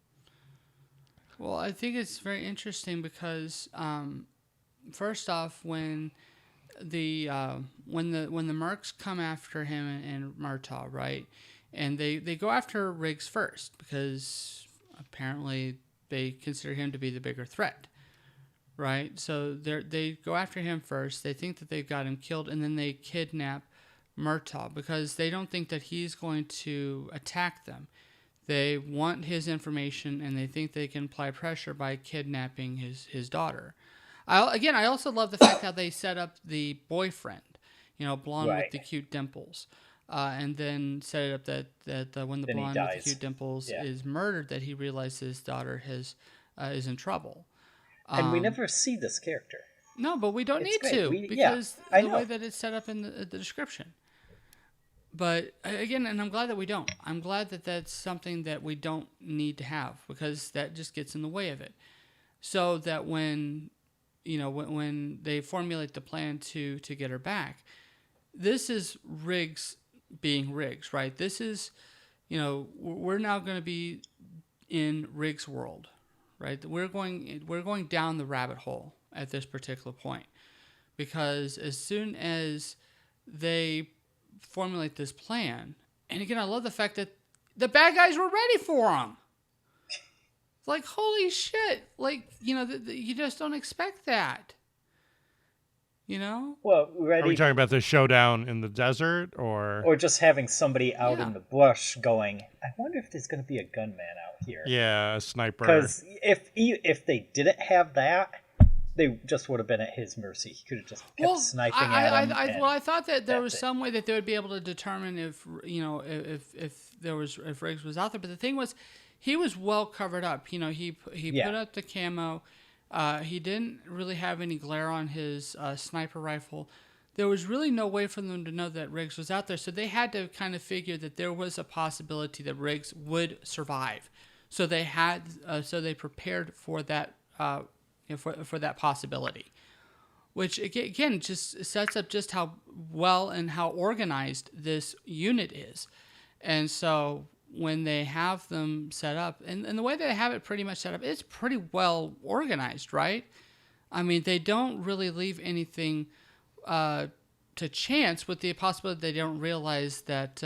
Well, I think it's very interesting because first off, when the mercs come after him and Murtaugh, right, and they go after Riggs first because apparently they consider him to be the bigger threat, right? So they go after him first. They think that they've got him killed, and then they kidnap Murtaugh because they don't think that he's going to attack them. They want his information, and they think they can apply pressure by kidnapping his daughter. I also love the fact how they set up the boyfriend, blonde with the cute dimples, and then set it up that when the then blonde with the cute dimples is murdered, that he realizes his daughter is in trouble. And we never see this character. No, but we don't need to because the way that it's set up in the description. But again, and I'm glad that we don't. I'm glad that that's something that we don't need to have because that just gets in the way of it. So that when they formulate the plan to get her back, this is Riggs being Riggs, right? This is, we're now going to be in Riggs' world, right? We're going down the rabbit hole at this particular point because as soon as they formulate this plan, and again, I love the fact that the bad guys were ready for him. It's like, holy shit! Like, you just don't expect that. Well, ready. Are we talking about the showdown in the desert, or just having somebody out in the bush going, I wonder if there's going to be a gunman out here. Yeah, a sniper. Because if they didn't have that, they just would have been at his mercy. He could have just kept sniping at him. I thought that there was some way that they would be able to determine if if Riggs was out there. But the thing was, he was well covered up. He put up the camo. He didn't really have any glare on his sniper rifle. There was really no way for them to know that Riggs was out there, so they had to kind of figure that there was a possibility that Riggs would survive. So they prepared for that. For that possibility, which again just sets up just how well and how organized this unit is. And so when they have them set up, and the way they have it pretty much set up, it's pretty well organized, right? I mean, they don't really leave anything to chance, with the possibility they don't realize that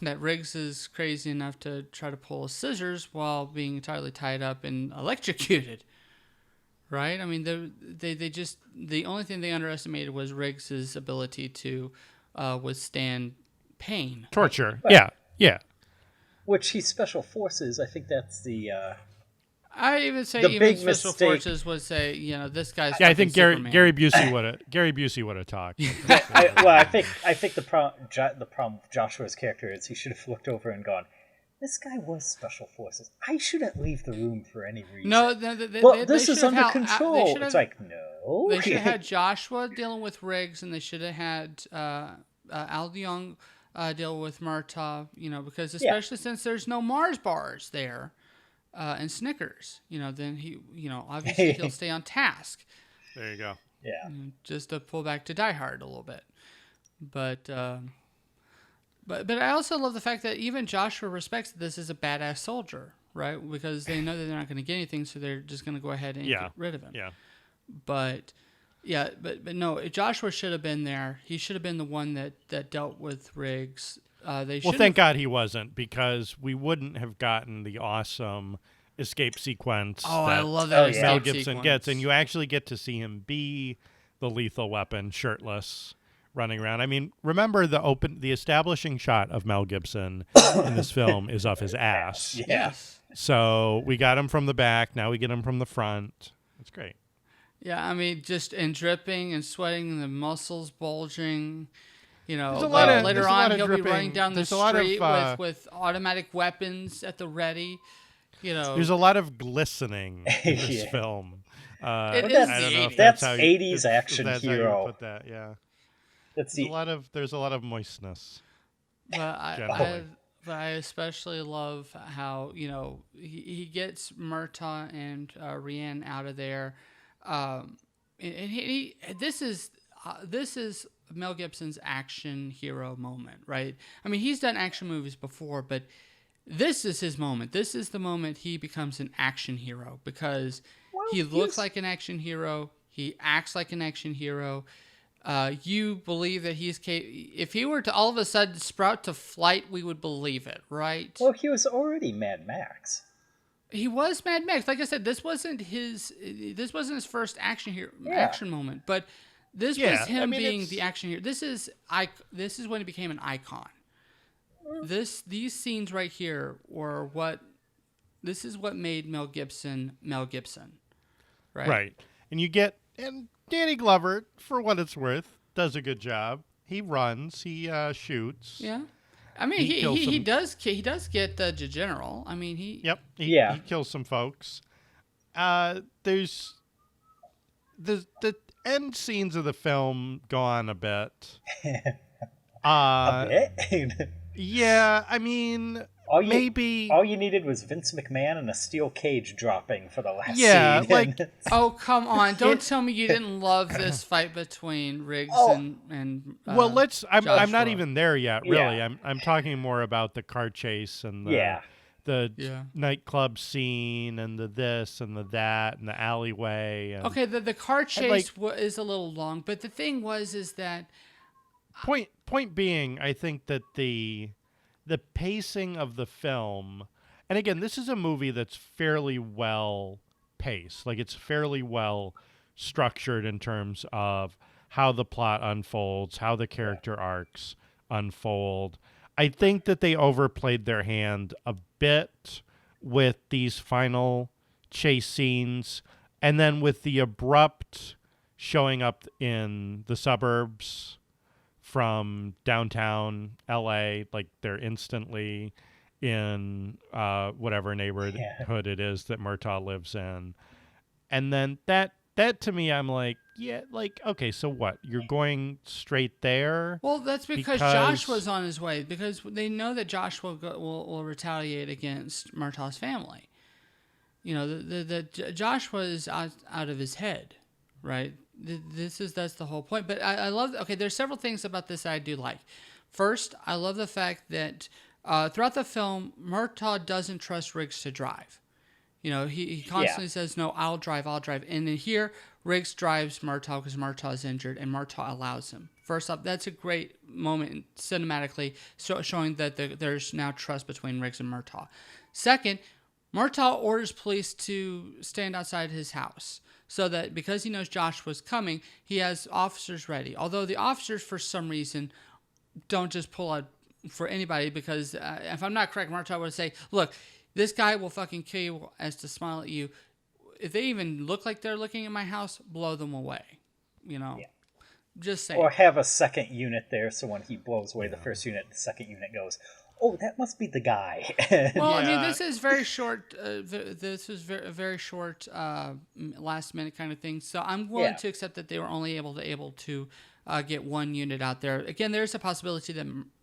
that Riggs is crazy enough to try to pull scissors while being entirely tied up and electrocuted. Right? I mean, they just, the only thing they underestimated was Riggs's ability to withstand pain. Torture. Right. Yeah. Which he's special forces. I think that's the. I even say the even big special mistake. forces would say, this guy's. Yeah, I think Gary Superman. Busey would have talked. I think the problem with Joshua's character is he should have looked over and gone, this guy was special forces. I shouldn't leave the room for any reason. No, this is under control. It's like, no. They should have had Joshua dealing with Riggs, and they should have had Al Young deal with Murtaugh. Because especially since there's no Mars bars there. And Snickers, then he, obviously he'll stay on task. There you go. Yeah. Just to pull back to Die Hard a little bit, but I also love the fact that even Joshua respects that this is a badass soldier, right? Because they know that they're not going to get anything, so they're just going to go ahead and get rid of him. Yeah. But no, Joshua should have been there. He should have been the one that dealt with Riggs. Thank God he wasn't, because we wouldn't have gotten the awesome escape sequence that I love that Mel Gibson gets, and you actually get to see him be the Lethal Weapon, shirtless, running around. I mean, remember the establishing shot of Mel Gibson in this film is of his ass. Yes. So we got him from the back, now we get him from the front. It's great. Yeah, I mean, just dripping and sweating, the muscles bulging. Later on, he'll be running down the street with automatic weapons at the ready. There's a lot of glistening in this film. It is the 80s. That's 80s action hero. Put that, yeah. There's a lot of moistness. But I especially love how he gets Murtaugh and Rian out of there, and this is Mel Gibson's action hero moment, right? I mean, he's done action movies before, but this is his moment. This is the moment he becomes an action hero because he looks like an action hero. He acts like an action hero. You believe that if he were to all of a sudden sprout to flight, we would believe it, right? Well, he was already Mad Max. He was Mad Max. Like I said, this wasn't his first action moment, but this was him being the action hero. This is when he became an icon. These scenes right here this is what made Mel Gibson Mel Gibson. Right. And Danny Glover, for what it's worth, does a good job. He runs, he shoots. Yeah. I mean, he does get the general. I mean, he kills some folks. There's the end scenes of the film go on a bit. A bit? Yeah, I mean, all you needed was Vince McMahon and a steel cage dropping for the last scene. Yeah, like, oh, come on! Don't tell me you didn't love this fight between Riggs and. Well, I'm not even there yet. Really, Yeah. I'm talking more about the car chase and the nightclub scene and the this and the that and the alleyway. And, okay, the car chase is a little long, but the thing is that. Point being, I think that the pacing of the film, and again, this is a movie that's fairly well paced. Like, it's fairly well structured in terms of how the plot unfolds, how the character arcs unfold. I think that they overplayed their hand a bit with these final chase scenes, and then with the abrupt showing up in the suburbs from downtown LA, like they're instantly in whatever neighborhood it is that Murtaugh lives in. And then that to me, I'm like, yeah, like, okay, so what? You're going straight there? Well, that's because Josh was on his way, because they know that Josh will retaliate against Murtaugh's family. You know, the Josh was out of his head, right? That's the whole point. But I love. Okay, there's several things about this I do like. First, I love the fact that throughout the film, Murtaugh doesn't trust Riggs to drive. You know, he constantly says, "No, I'll drive." And then here, Riggs drives Murtaugh because Murtaugh's injured, and Murtaugh allows him. First off, that's a great moment cinematically, showing that there's now trust between Riggs and Murtaugh. Second, Murtaugh orders police to stand outside his house, so that because he knows Josh was coming, he has officers ready. Although the officers, for some reason, don't just pull out for anybody, because if I'm not correct, Murtaugh would say, look, this guy will fucking kill you as to smile at you. If they even look like they're looking at my house, blow them away. You know? Yeah. Just saying. Or have a second unit there, so when he blows away the first unit, the second unit goes, oh, that must be the guy. Well, I mean, this is very short. This is a very short, last minute kind of thing. So I'm willing to accept that they were only able to get one unit out there. Again, there's a possibility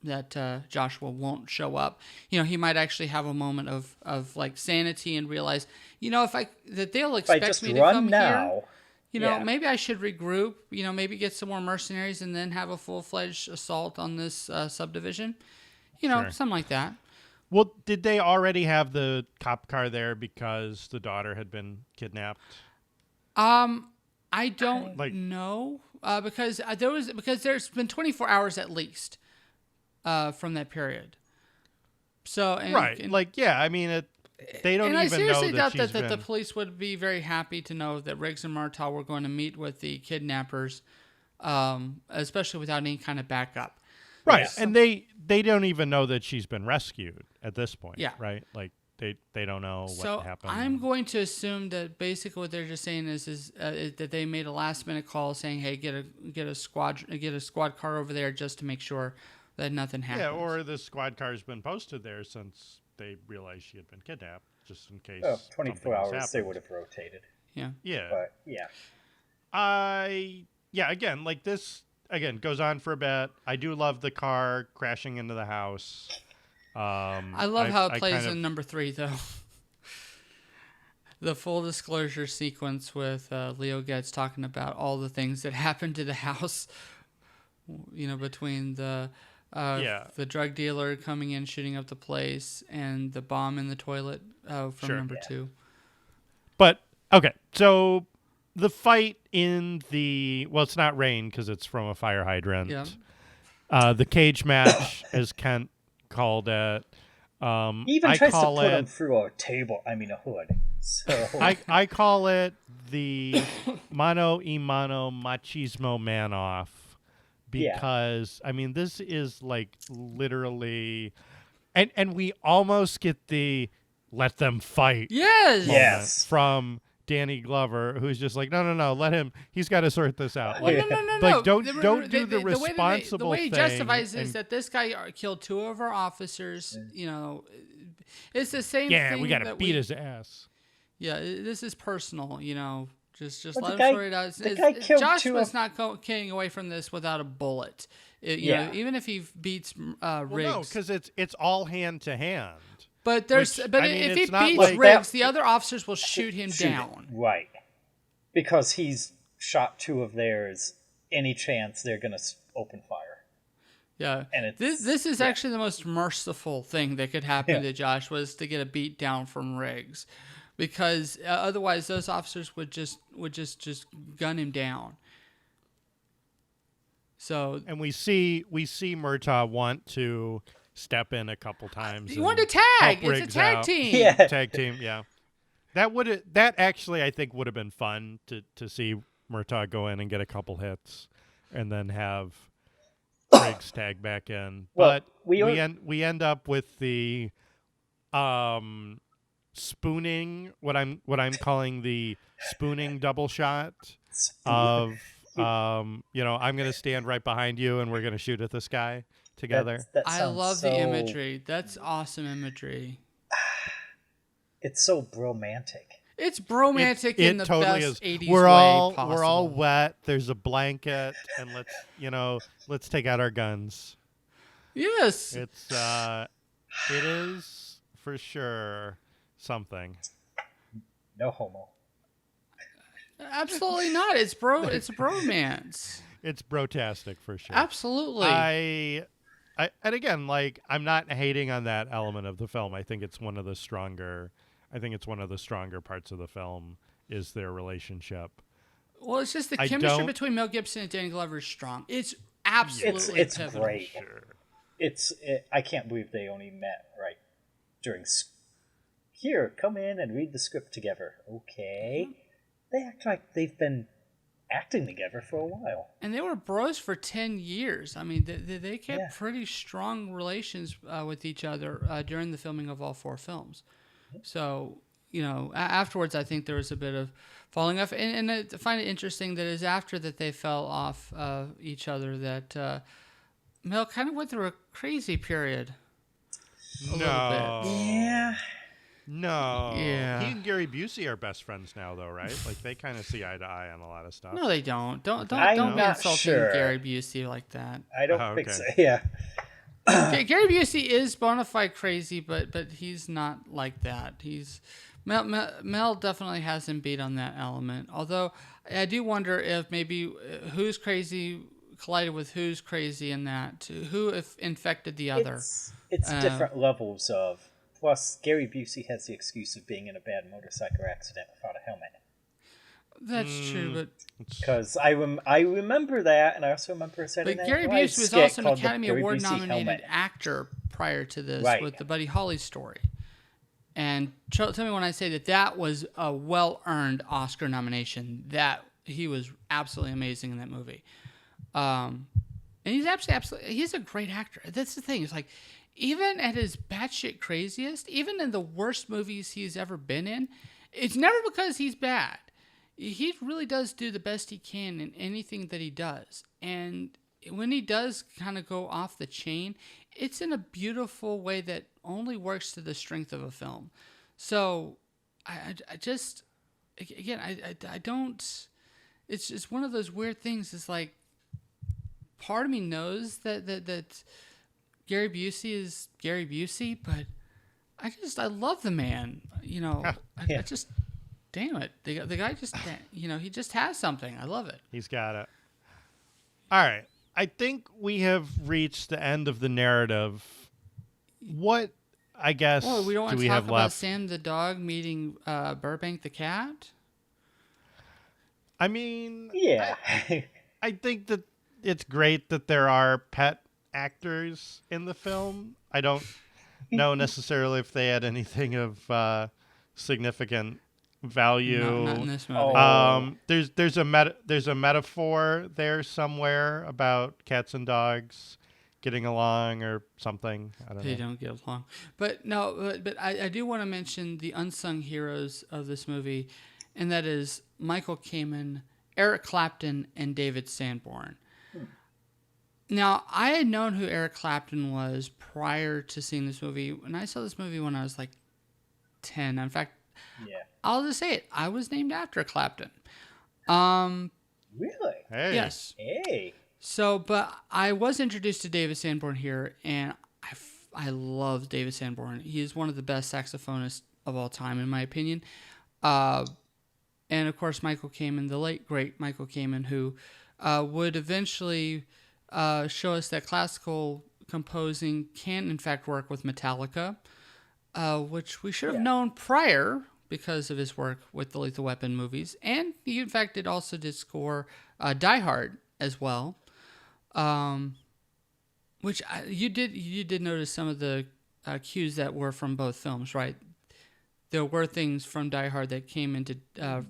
that Joshua won't show up. You know, he might actually have a moment of like sanity and realize, you know, that they'll expect me to come now, here. You know, maybe I should regroup. You know, maybe get some more mercenaries and then have a full-fledged assault on this subdivision. You know, something like that. Well, did they already have the cop car there because the daughter had been kidnapped? I don't know because there's been 24 hours at least from that period. So I mean, they don't even know that she's been. And I seriously doubt that the police would be very happy to know that Riggs and Murtaugh were going to meet with the kidnappers, especially without any kind of backup. Right, yeah. And they don't even know that she's been rescued at this point. Yeah, right. Like they don't know what happened. I'm going to assume that basically what they're just saying is that they made a last minute call saying, "Hey, get a squad car over there just to make sure that nothing happens." Yeah, or the squad car's been posted there since they realized she had been kidnapped, just in case. 24 hours they would have rotated. Yeah. Yeah. But again, like this. Again, goes on for a bit. I do love the car crashing into the house. I love how it plays in number 3, though. The full disclosure sequence with Leo Getz talking about all the things that happened to the house. You know, between the drug dealer coming in, shooting up the place, and the bomb in the toilet from number 2. But okay, so. The fight in it's not rain because it's from a fire hydrant. Yeah. The cage match, as Kent called it. He even tries to put him through a hood. So I call it the mano y mano machismo man off because I mean this is like literally, and we almost get the let them fight. Yes. From Danny Glover, who's just like, no, let him. He's got to sort this out. Well, Like, no. like don't do the responsible thing. The way he justifies is that this guy killed 2 of our officers. You know, it's the same thing. Yeah, we got to beat his ass. Yeah, this is personal. You know, just Well, let him sort it out. Josh was not getting away from this without a bullet. You know, even if he beats Riggs. Well, no, because it's all hand to hand. But if he beats like Riggs, the other officers will shoot him down. Right. Because he's shot 2 of theirs. Any chance they're going to open fire. Yeah. And this is actually the most merciful thing that could happen to Josh, was to get a beat down from Riggs. Because otherwise those officers would just gun him down. So, and we see Murtaugh want to step in a couple times. You want to tag? It's a tag team. Yeah. Tag team, yeah. That actually I think would have been fun to see Murtaugh go in and get a couple hits, and then have Riggs tag back in. Well, but we end up with the spooning, what I'm calling the spooning double shot of I'm gonna stand right behind you and we're gonna shoot at this guy together. I love the imagery. That's awesome imagery. It's so bromantic. It's bromantic in the totally best is. 80s we're way all possible. We're all wet. There's a blanket, and let's take out our guns. Yes. It is for sure something. No homo. Absolutely not. It's bromance. It's brotastic for sure. Absolutely. And again, like, I'm not hating on that element of the film. I think it's one of the stronger parts of the film is their relationship. Well, it's just the chemistry between Mel Gibson and Danny Glover is strong. It's absolutely it's pivotal. great. I can't believe they only met right during. Here, come in and read the script together. Okay. They act like they've been acting together for a while. And they were bros for 10 years. I mean, they kept pretty strong relations with each other during the filming of all 4 films. So, afterwards, I think there was a bit of falling off. And I find it interesting that it's after that they fell off each other that Mel kind of went through a crazy period. A little bit. Yeah. No. Yeah. He and Gary Busey are best friends now, though, right? Like, they kind of see eye to eye on a lot of stuff. No, they don't. Don't be not insulting sure. Gary Busey like that. I don't think so. Yeah. Gary Busey is bona fide crazy, but he's not like that. Mel definitely has him beat on that element. Although I do wonder if maybe who's crazy collided with who's crazy in that. Who infected the other. It's different levels of. Plus, Gary Busey has the excuse of being in a bad motorcycle accident without a helmet. That's true, but because I remember that, and I also remember Saturday Night Gary Live Busey was skit also an called the Academy Gary Award Busey nominated helmet. actor prior to this with the Buddy Holly story. And tell me when I say that was a well-earned Oscar nomination. That he was absolutely amazing in that movie. And he's absolutely he's a great actor. That's the thing. It's like, even at his batshit craziest, even in the worst movies he's ever been in, it's never because he's bad. He really does do the best he can in anything that he does. And when he does kind of go off the chain, it's in a beautiful way that only works to the strength of a film. So I just, again, I don't, it's one of those weird things. It's like, part of me knows that Gary Busey is Gary Busey, but I love the man. I just, damn it, the guy just, he just has something. I love it. He's got it. All right, I think we have reached the end of the narrative. What, I guess, we don't want do to we talk have about left? Sam the dog meeting Burbank the cat. I mean, yeah, I think that it's great that there are pet actors in the film. I don't know necessarily if they had anything of significant value. No, not in this movie. There's a metaphor there somewhere about cats and dogs getting along or something. I don't know. They don't get along. But no, but I do want to mention the unsung heroes of this movie. and that is Michael Kamen, Eric Clapton, and David Sanborn. Now, I had known who Eric Clapton was prior to seeing this movie, and I saw this movie when I was like 10. In fact, I'll just say it. I was named after Clapton. Really? Hey. Yes. Hey. So, but I was introduced to David Sanborn here, and I love David Sanborn. He is one of the best saxophonists of all time, in my opinion. And of course, Michael Kamen, the late great Michael Kamen, who would eventually show us that classical composing can, in fact, work with Metallica, which we should have known prior because of his work with the Lethal Weapon movies. And he, in fact, also did score Die Hard as well. Which you did notice some of the cues that were from both films, right? There were things from Die Hard that came into,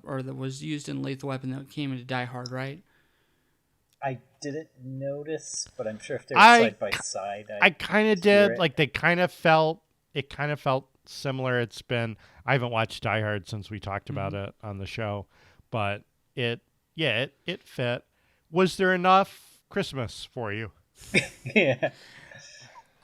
or that was used in Lethal Weapon that came into Die Hard, right? I didn't notice, but I'm sure if they're side by side, I kind of did. Like it kind of felt similar. I haven't watched Die Hard since we talked about it on the show, but it fit. Was there enough Christmas for you? Yeah.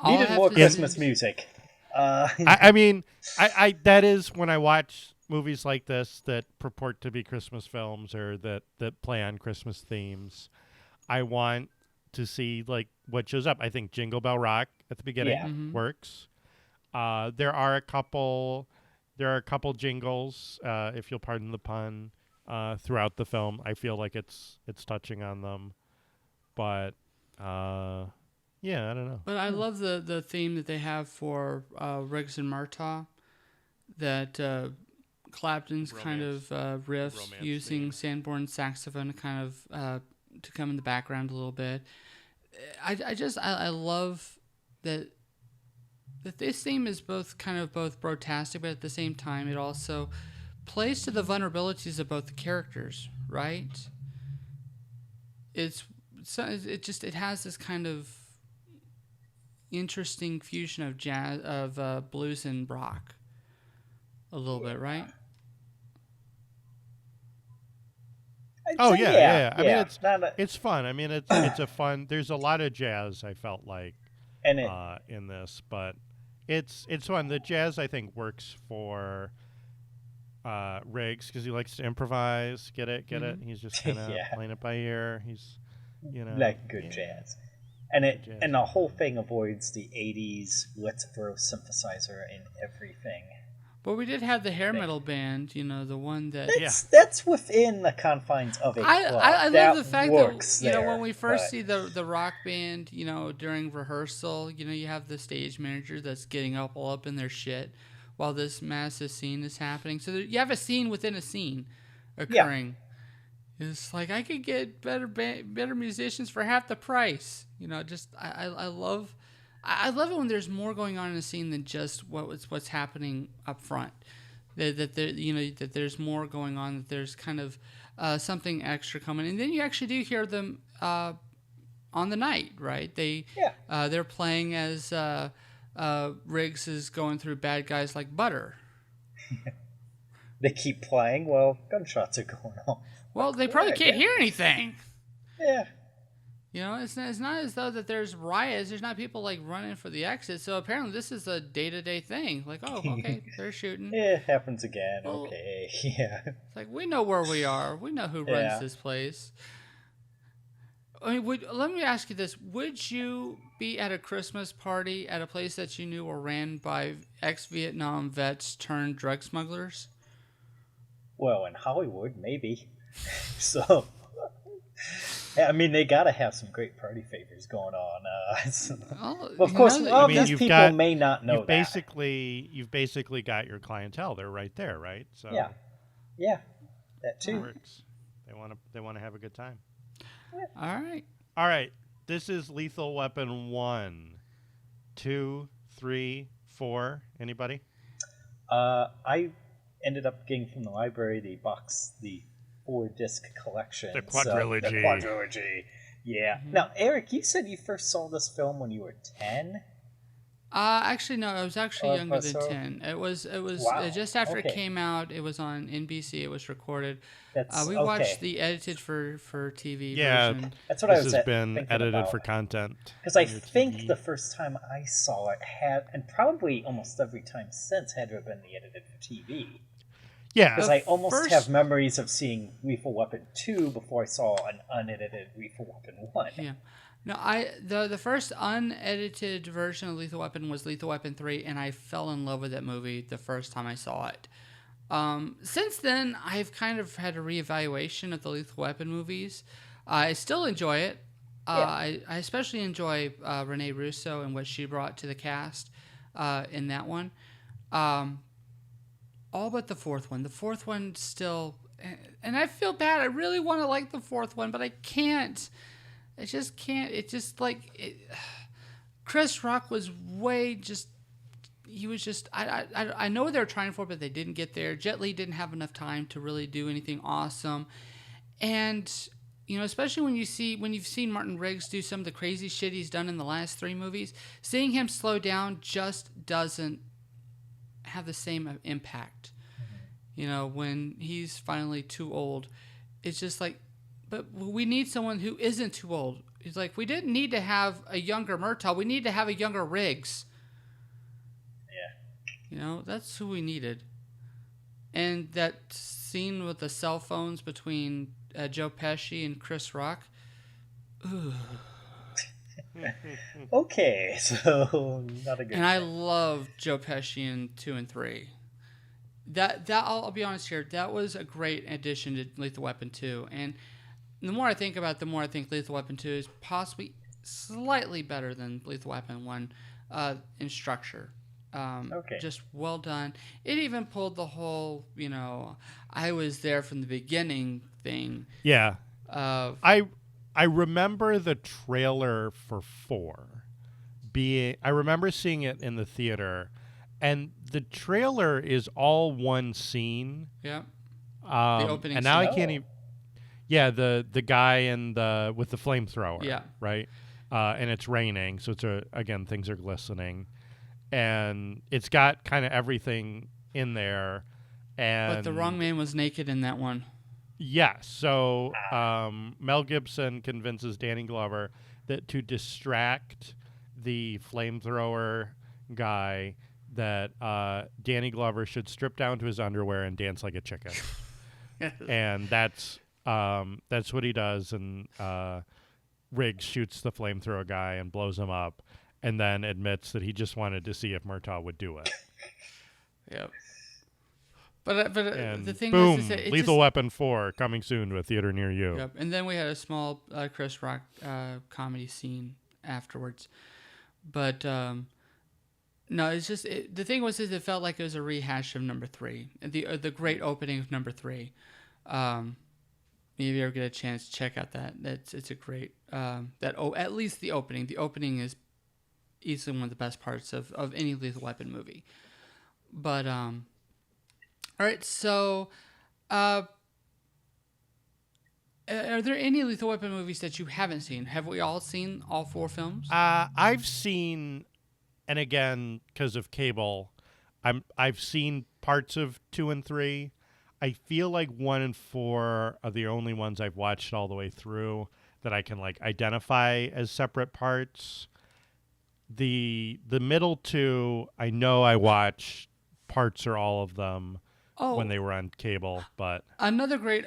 Needed more Christmas music. I mean, that is when I watch movies like this that purport to be Christmas films or that play on Christmas themes, I want to see like what shows up. I think Jingle Bell Rock at the beginning works. There are a couple jingles, if you'll pardon the pun, throughout the film. I feel like it's touching on them, but I don't know. But I love the theme that they have for Riggs and Murtaugh, that Clapton's kind of riff using Sanborn's saxophone to kind of to come in the background a little bit. I love that this theme is both brotastic, but at the same time it also plays to the vulnerabilities of both the characters, right? It has this kind of interesting fusion of jazz, of blues and rock, a little bit, right? Yeah. I mean, it's fun. I mean, it's a fun. There's a lot of jazz. I felt like, in this, but it's fun. The jazz I think works for Riggs because he likes to improvise. Get it? He's just kind of playing it by ear. He's like good jazz. And the whole thing avoids the 80s let's throw synthesizer in everything. But we did have the hair metal band, the one that... That's within the confines of a club. I love the fact that, when we first see the rock band, during rehearsal, you have the stage manager that's getting all up in their shit while this massive scene is happening. So you have a scene within a scene occurring. Yeah. It's like, I could get better musicians for half the price. I love it when there's more going on in a scene than just what's happening up front. That there's more going on. That there's kind of something extra coming, and then you actually do hear them on the night, right? They're playing as Riggs is going through Bad Guys Like Butter. They keep playing while gunshots are going off. Well, they probably can't hear anything. Yeah. It's not as though that there's riots. There's not people like running for the exit. So apparently this is a day-to-day thing. Like, oh, okay, they're shooting. It happens again. Well, okay, yeah. It's like, we know where we are. We know who runs this place. I mean, let me ask you this. Would you be at a Christmas party at a place that you knew were ran by ex-Vietnam vets turned drug smugglers? Well, in Hollywood, maybe. So... I mean, they gotta have some great party favors going on. Of course, these people may not know that. You've basically got your clientele. They're right there, right? So yeah, that too. Works. They want to have a good time. Yeah. All right. This is Lethal Weapon 1, 2, 3, 4. Anybody? I ended up getting from the library the 4-disc collection. The quadrilogy. The quadrilogy. Yeah. Mm-hmm. Now, Eric, you said you first saw this film when you were 10? Actually, no. I was actually younger than 10. It was Wow. just after it Okay. came out. It was on NBC. It was recorded. That's We okay. watched the edited for TV Yeah, version. That's what I this was has been thinking edited about. for content. Because I on your think TV. the first time I saw it had, and probably almost every time since, had to have been the edited for TV. Yeah, Because The I almost first- have memories of seeing Lethal Weapon 2 before I saw an unedited Lethal Weapon 1. Yeah. No, the first unedited version of Lethal Weapon was Lethal Weapon 3, and I fell in love with that movie the first time I saw it. Since then, I've kind of had a reevaluation of the Lethal Weapon movies. I still enjoy it. I especially enjoy Renee Russo and what she brought to the cast in that one. All but the fourth one. The fourth one still... And I feel bad. I really want to like the fourth one, but I can't. I just can't. It just Chris Rock was way just. He was just. I know what they were trying for, but they didn't get there. Jet Li didn't have enough time to really do anything awesome, and especially when you've seen Martin Riggs do some of the crazy shit he's done in the last 3 movies, seeing him slow down just doesn't have the same impact. When he's finally too old, it's just like. But we need someone who isn't too old. He's like, we didn't need to have a younger Murtaugh. We need to have a younger Riggs. Yeah. That's who we needed. And that scene with the cell phones between Joe Pesci and Chris Rock. Ugh. Okay, so not a good. And I love Joe Pesci in 2 and 3. That I'll be honest here. That was a great addition to Lethal Weapon 2. And the more I think about it, the more I think Lethal Weapon 2 is possibly slightly better than Lethal Weapon 1 in structure. Okay. Just well done. It even pulled the whole, I was there from the beginning thing. yeah. Of I remember the trailer for 4 being. I remember seeing it in the theater, and the trailer is all one scene. yeah, The opening and now scene. I can't even. Yeah, the guy with the flamethrower. Yeah. Right. And it's raining, so again things are glistening, and it's got kind of everything in there. And but the wrong man was naked in that one. Yes. So Mel Gibson convinces Danny Glover that to distract the flamethrower guy, that Danny Glover should strip down to his underwear and dance like a chicken. And that's what he does. And Riggs shoots the flamethrower guy and blows him up, and then admits that he just wanted to see if Murtaugh would do it. Yep. But And the thing boom, is that Lethal Weapon 4 coming soon to a theater near you. Yep. And then we had a small Chris Rock comedy scene afterwards. But no, it's just the thing was is it felt like it was a rehash of number 3, the great opening of number 3. Maybe you ever get a chance to check out that. It's a great at least the opening. The opening is easily one of the best parts of any Lethal Weapon movie. But all right, so are there any Lethal Weapon movies that you haven't seen? Have we all seen all 4 films? I've seen, and again, because of cable, I've seen parts of 2 and 3. I feel like 1 and 4 are the only ones I've watched all the way through that I can identify as separate parts. The middle 2, I know I watched parts or all of them when they were on cable, but another great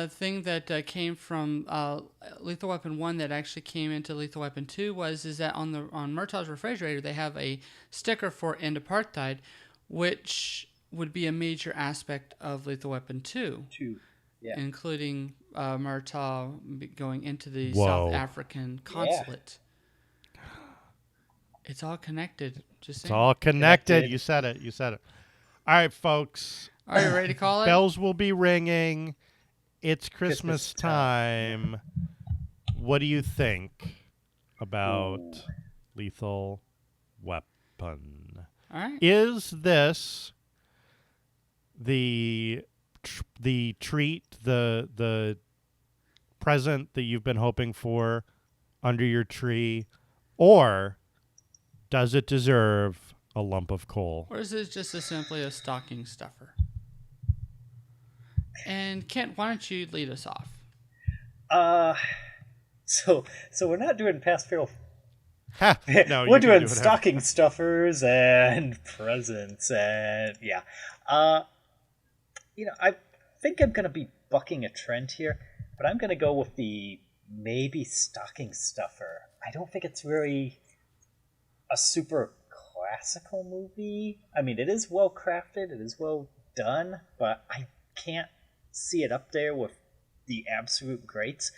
thing that came from Lethal Weapon 1 that actually came into Lethal Weapon 2 is that on Murtaugh's refrigerator they have a sticker for End Apartheid, which would be a major aspect of Lethal Weapon 2. Yeah. Including Murtaugh going into the Whoa. South African consulate. Yeah. It's all connected. Just saying. it's all connected. You said it. All right, folks. Are you ready to call it? Bells will be ringing. It's Christmas time. What do you think about Lethal Weapon? All right. Is this the treat, the present that you've been hoping for under your tree, or Does it deserve a lump of coal? Or is it just simply a stocking stuffer? And Kent, why don't you lead us off? So we're not doing Pass Fail. No, we're doing stocking stuffers and presents, and yeah. I think I'm gonna be bucking a trend here, but I'm gonna go with the maybe stocking stuffer. I don't think it's really a super classical movie. I mean, it is well crafted, it is well done, but I can't see it up there with the absolute greats.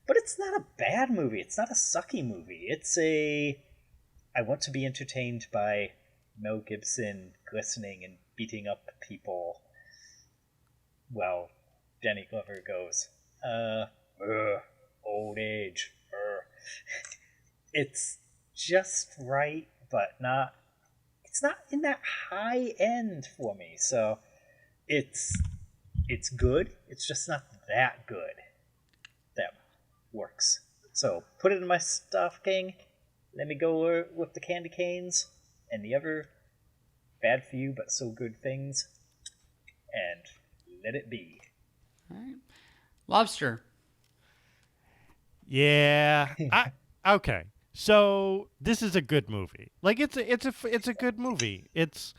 But it's not a bad movie. It's not a sucky movie. I want to be entertained by Mel Gibson glistening and beating up people while Danny Glover goes, old age. It's just right, but it's not in that high end for me. So it's good. It's just not that good. That works. So put it in my stocking. Let me go with the candy canes and the other bad for you but so good things, and let it be. All right. Lobster. Yeah. Okay. So this is a good movie. Like it's a good movie. It's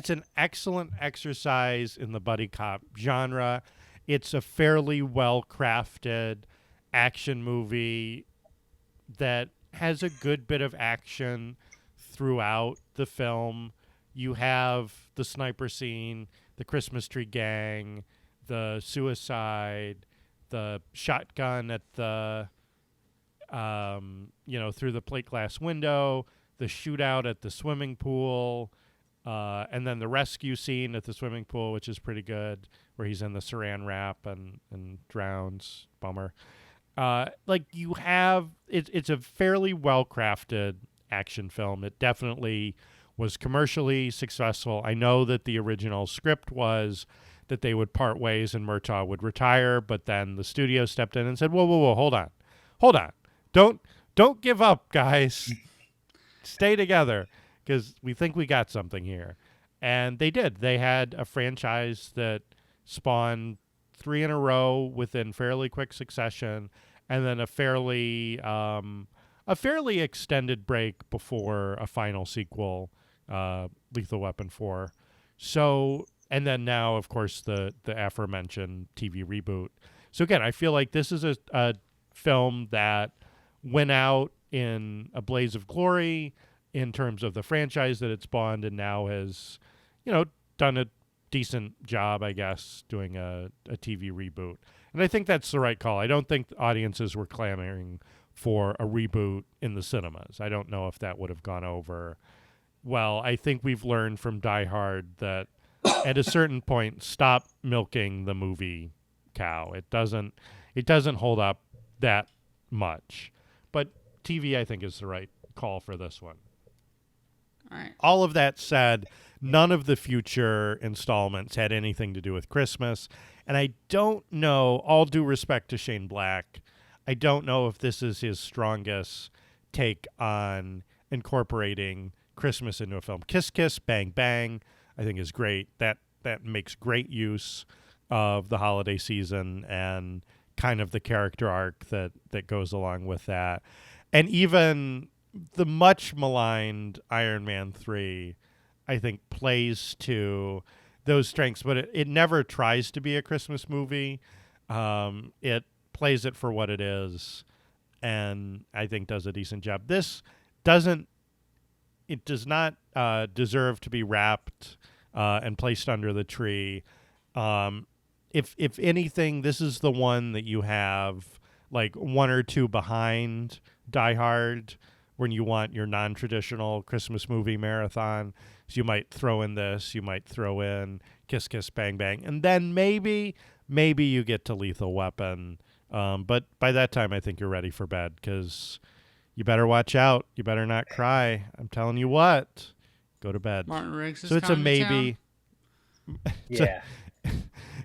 an excellent exercise in the buddy cop genre. It's a fairly well crafted action movie that has a good bit of action throughout the film. You have the sniper scene, the Christmas tree gang, the suicide, the shotgun at the through the plate glass window, the shootout at the swimming pool, and then the rescue scene at the swimming pool, which is pretty good, where he's in the saran wrap and drowns. Bummer. You have it's a fairly well crafted action film. It definitely was commercially successful. I know that the original script was that they would part ways and Murtaugh would retire, but then the studio stepped in and said, whoa, hold on. Don't give up, guys. Stay together, because we think we got something here. And they did. They had a franchise that spawned 3 in a row within fairly quick succession, and then a fairly extended break before a final sequel, Lethal Weapon 4. So, and then now, of course, the aforementioned TV reboot. So again, I feel like this is a film that went out in a blaze of glory in terms of the franchise that it spawned, and now has, done a decent job, I guess, doing a TV reboot. And I think that's the right call. I don't think audiences were clamoring for a reboot in the cinemas. I don't know if that would have gone over well. I think we've learned from Die Hard that at a certain point, stop milking the movie cow. It doesn't hold up that much. But TV, I think, is the right call for this one. All right. All of that said, none of the future installments had anything to do with Christmas. And I don't know, all due respect to Shane Black, I don't know if this is his strongest take on incorporating Christmas into a film. Kiss Kiss, Bang Bang, I think is great. That makes great use of the holiday season and kind of the character arc that goes along with that. And even the much maligned Iron Man 3, I think, plays to those strengths, but it never tries to be a Christmas movie. It plays it for what it is, and I think does a decent job. This does not deserve to be wrapped and placed under the tree. If anything, this is the one that you have like 1 or 2 behind Die Hard when you want your non-traditional Christmas movie marathon. So you might throw in this, you might throw in Kiss Kiss Bang Bang, and then maybe you get to Lethal Weapon. But by that time, I think you're ready for bed, because you better watch out. You better not cry. I'm telling you what. Go to bed. Martin Riggs is so it's a coming to maybe. Yeah.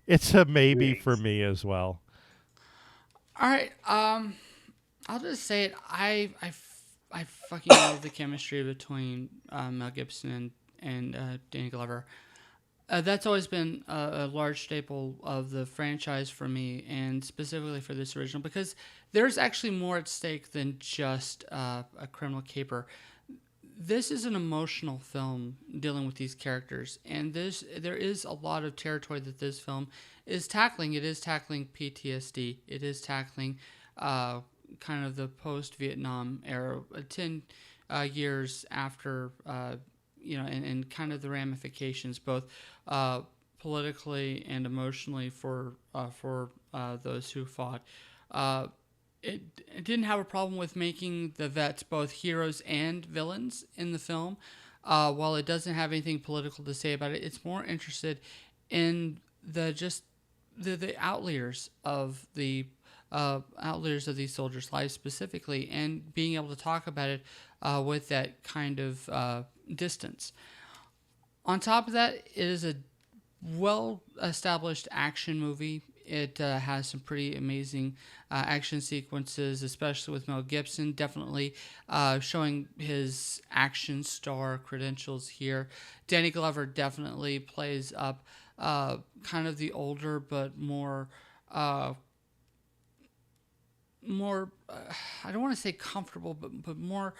It's a maybe Riggs. for me as well. All right. I'll just say it. I I fucking love the chemistry between Mel Gibson and Danny Glover. That's always been a large staple of the franchise for me, and specifically for this original, because there's actually more at stake than just a criminal caper. This is an emotional film dealing with these characters, and there is a lot of territory that this film is tackling. It is tackling PTSD. It is tackling kind of the post-Vietnam era, 10 years after, and kind of the ramifications, both politically and emotionally for those who fought. It didn't have a problem with making the vets both heroes and villains in the film. While it doesn't have anything political to say about it, it's more interested in the outliers of outliers of these soldiers' lives specifically, and being able to talk about it with that kind of distance. On top of that, it is a well-established action movie. It has some pretty amazing action sequences, especially with Mel Gibson, definitely showing his action star credentials here. Danny Glover definitely plays up kind of the older but more I don't want to say comfortable, but more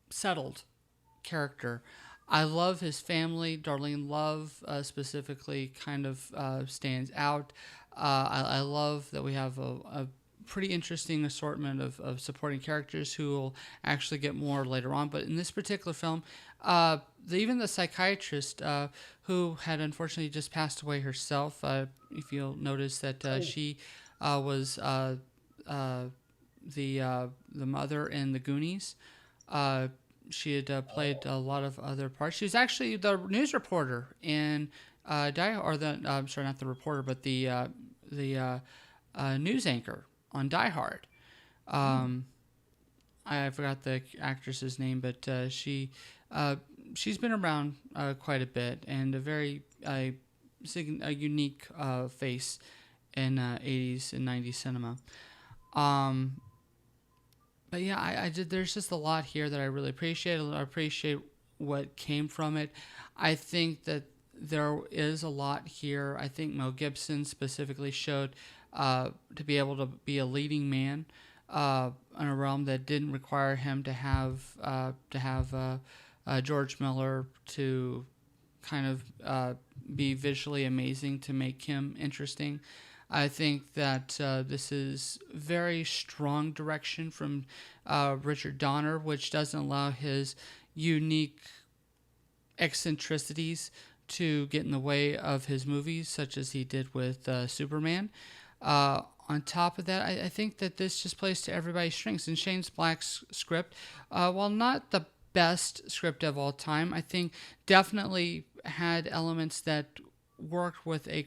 settled character. I love his family. Darlene Love specifically kind of stands out. I love that we have a pretty interesting assortment of supporting characters who will actually get more later on. But in this particular film, even the psychiatrist who had unfortunately just passed away herself, if you'll notice that she was the mother in The Goonies. She had played a lot of other parts. She was actually the news reporter in I'm sorry, not the reporter, but the news anchor on Die Hard. I forgot the actress's name, but she's been around quite a bit, and a very unique face in 80s and 90s cinema. But yeah, there's just a lot here that I really appreciate. I appreciate what came from it. I think that there is a lot here. I think Mel Gibson specifically showed to be able to be a leading man in a realm that didn't require him to have George Miller to kind of be visually amazing to make him interesting. I think that this is very strong direction from Richard Donner, which doesn't allow his unique eccentricities to get in the way of his movies, such as he did with Superman. On top of that, I think that this just plays to everybody's strengths. And Shane Black's script, while not the best script of all time, I think definitely had elements that worked with a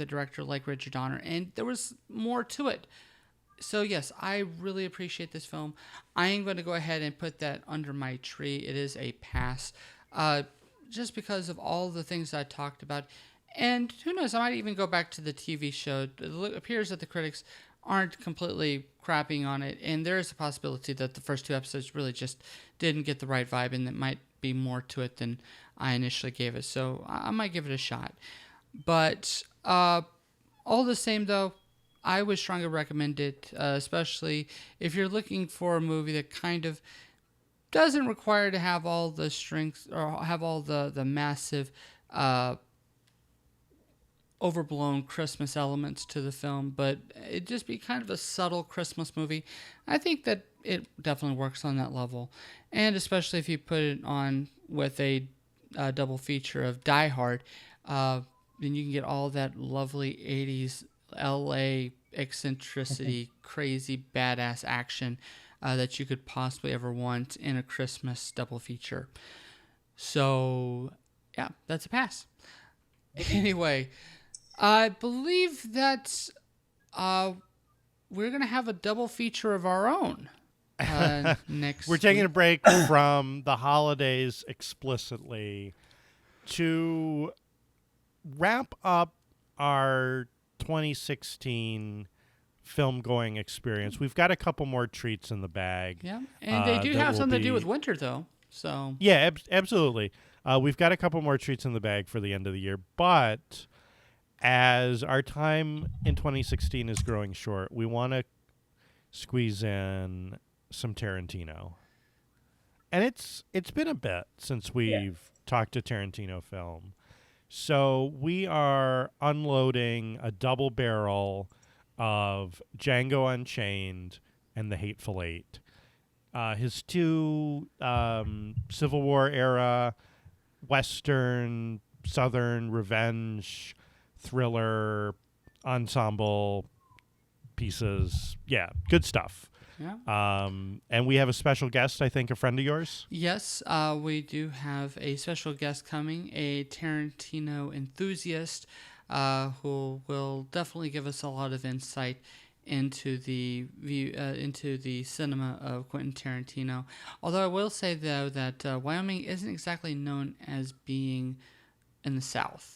director like Richard Donner, and there was more to it. So yes, I really appreciate this film. I am going to go ahead and put that under my tree. It is a pass, just because of all the things I talked about. And who knows, I might even go back to the TV show. It appears that the critics aren't completely crapping on it, and there is a possibility that the first two episodes really just didn't get the right vibe, and there might be more to it than I initially gave it. So I might give it a shot. But all the same, though, I would strongly recommend it, especially if you're looking for a movie that kind of doesn't require to have all the strength or have all the massive overblown Christmas elements to the film, but it just be kind of a subtle Christmas movie. I think that it definitely works on that level, and especially if you put it on with a double feature of Die Hard, then you can get all that lovely 80s LA eccentricity, crazy badass action that you could possibly ever want in a Christmas double feature. So yeah, that's a pass. Anyway, I believe that we're going to have a double feature of our own next We're taking week. a break from the holidays explicitly to wrap up our 2016 film going experience. We've got a couple more treats in the bag. Yeah, and they do have something to do with winter, though. So yeah, absolutely. We've got a couple more treats in the bag for the end of the year, but as our time in 2016 is growing short, we want to squeeze in some Tarantino. And it's been a bit since we've talked a Tarantino film. So we are unloading a double barrel of Django Unchained and The Hateful Eight. His two Civil War era Western, Southern revenge, thriller, ensemble pieces. Yeah, good stuff. yeah. And we have a special guest, I think, a friend of yours. Yes, we do have a special guest coming, a Tarantino enthusiast who will definitely give us a lot of insight into the cinema of Quentin Tarantino. Although I will say, though, that Wyoming isn't exactly known as being in the South.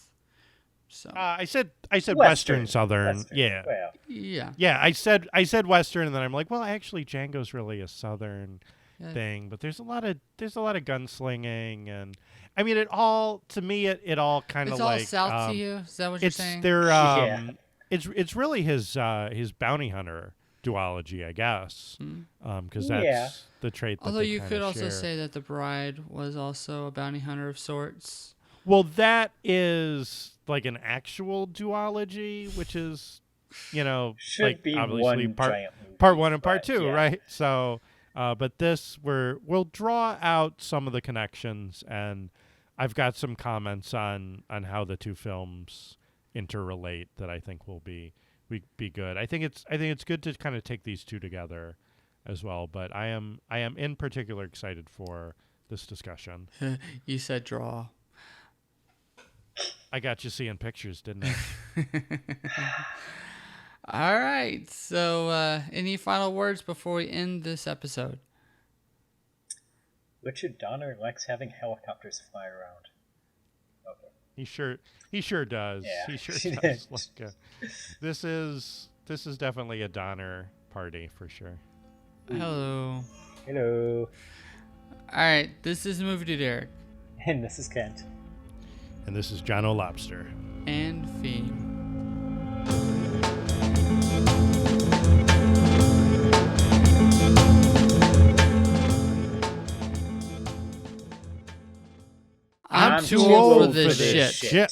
So I said Western Southern. Western. Yeah. Well, yeah. I said Western, and then I'm like, well, actually, Django's really a Southern thing, but there's a lot of gunslinging, and I mean, it all kind of It's like all South to you. Is that what you're saying? It's really his bounty hunter duology, I guess, because that's the trait. That Although they you kinda could also share. say that the bride was also a bounty hunter of sorts. Well, that is like an actual duology, which is, should like be obviously one part giant movie, part one and part but two, yeah. right? So, but this we'll draw out some of the connections, and I've got some comments on how the two films interrelate that I think will be good. I think it's good to kind of take these two together as well. But I am in particular excited for this discussion. You said draw. I got you seeing pictures, didn't I? All right. So, any final words before we end this episode? Richard Donner likes having helicopters fly around. Okay. He sure does. Yeah. He sure does. This is definitely a Donner party for sure. Hello. Hello. All right. This is Movie Dude Eric. And this is Kent. And this is John O'Lobster. And Fiend. I'm too old for this shit.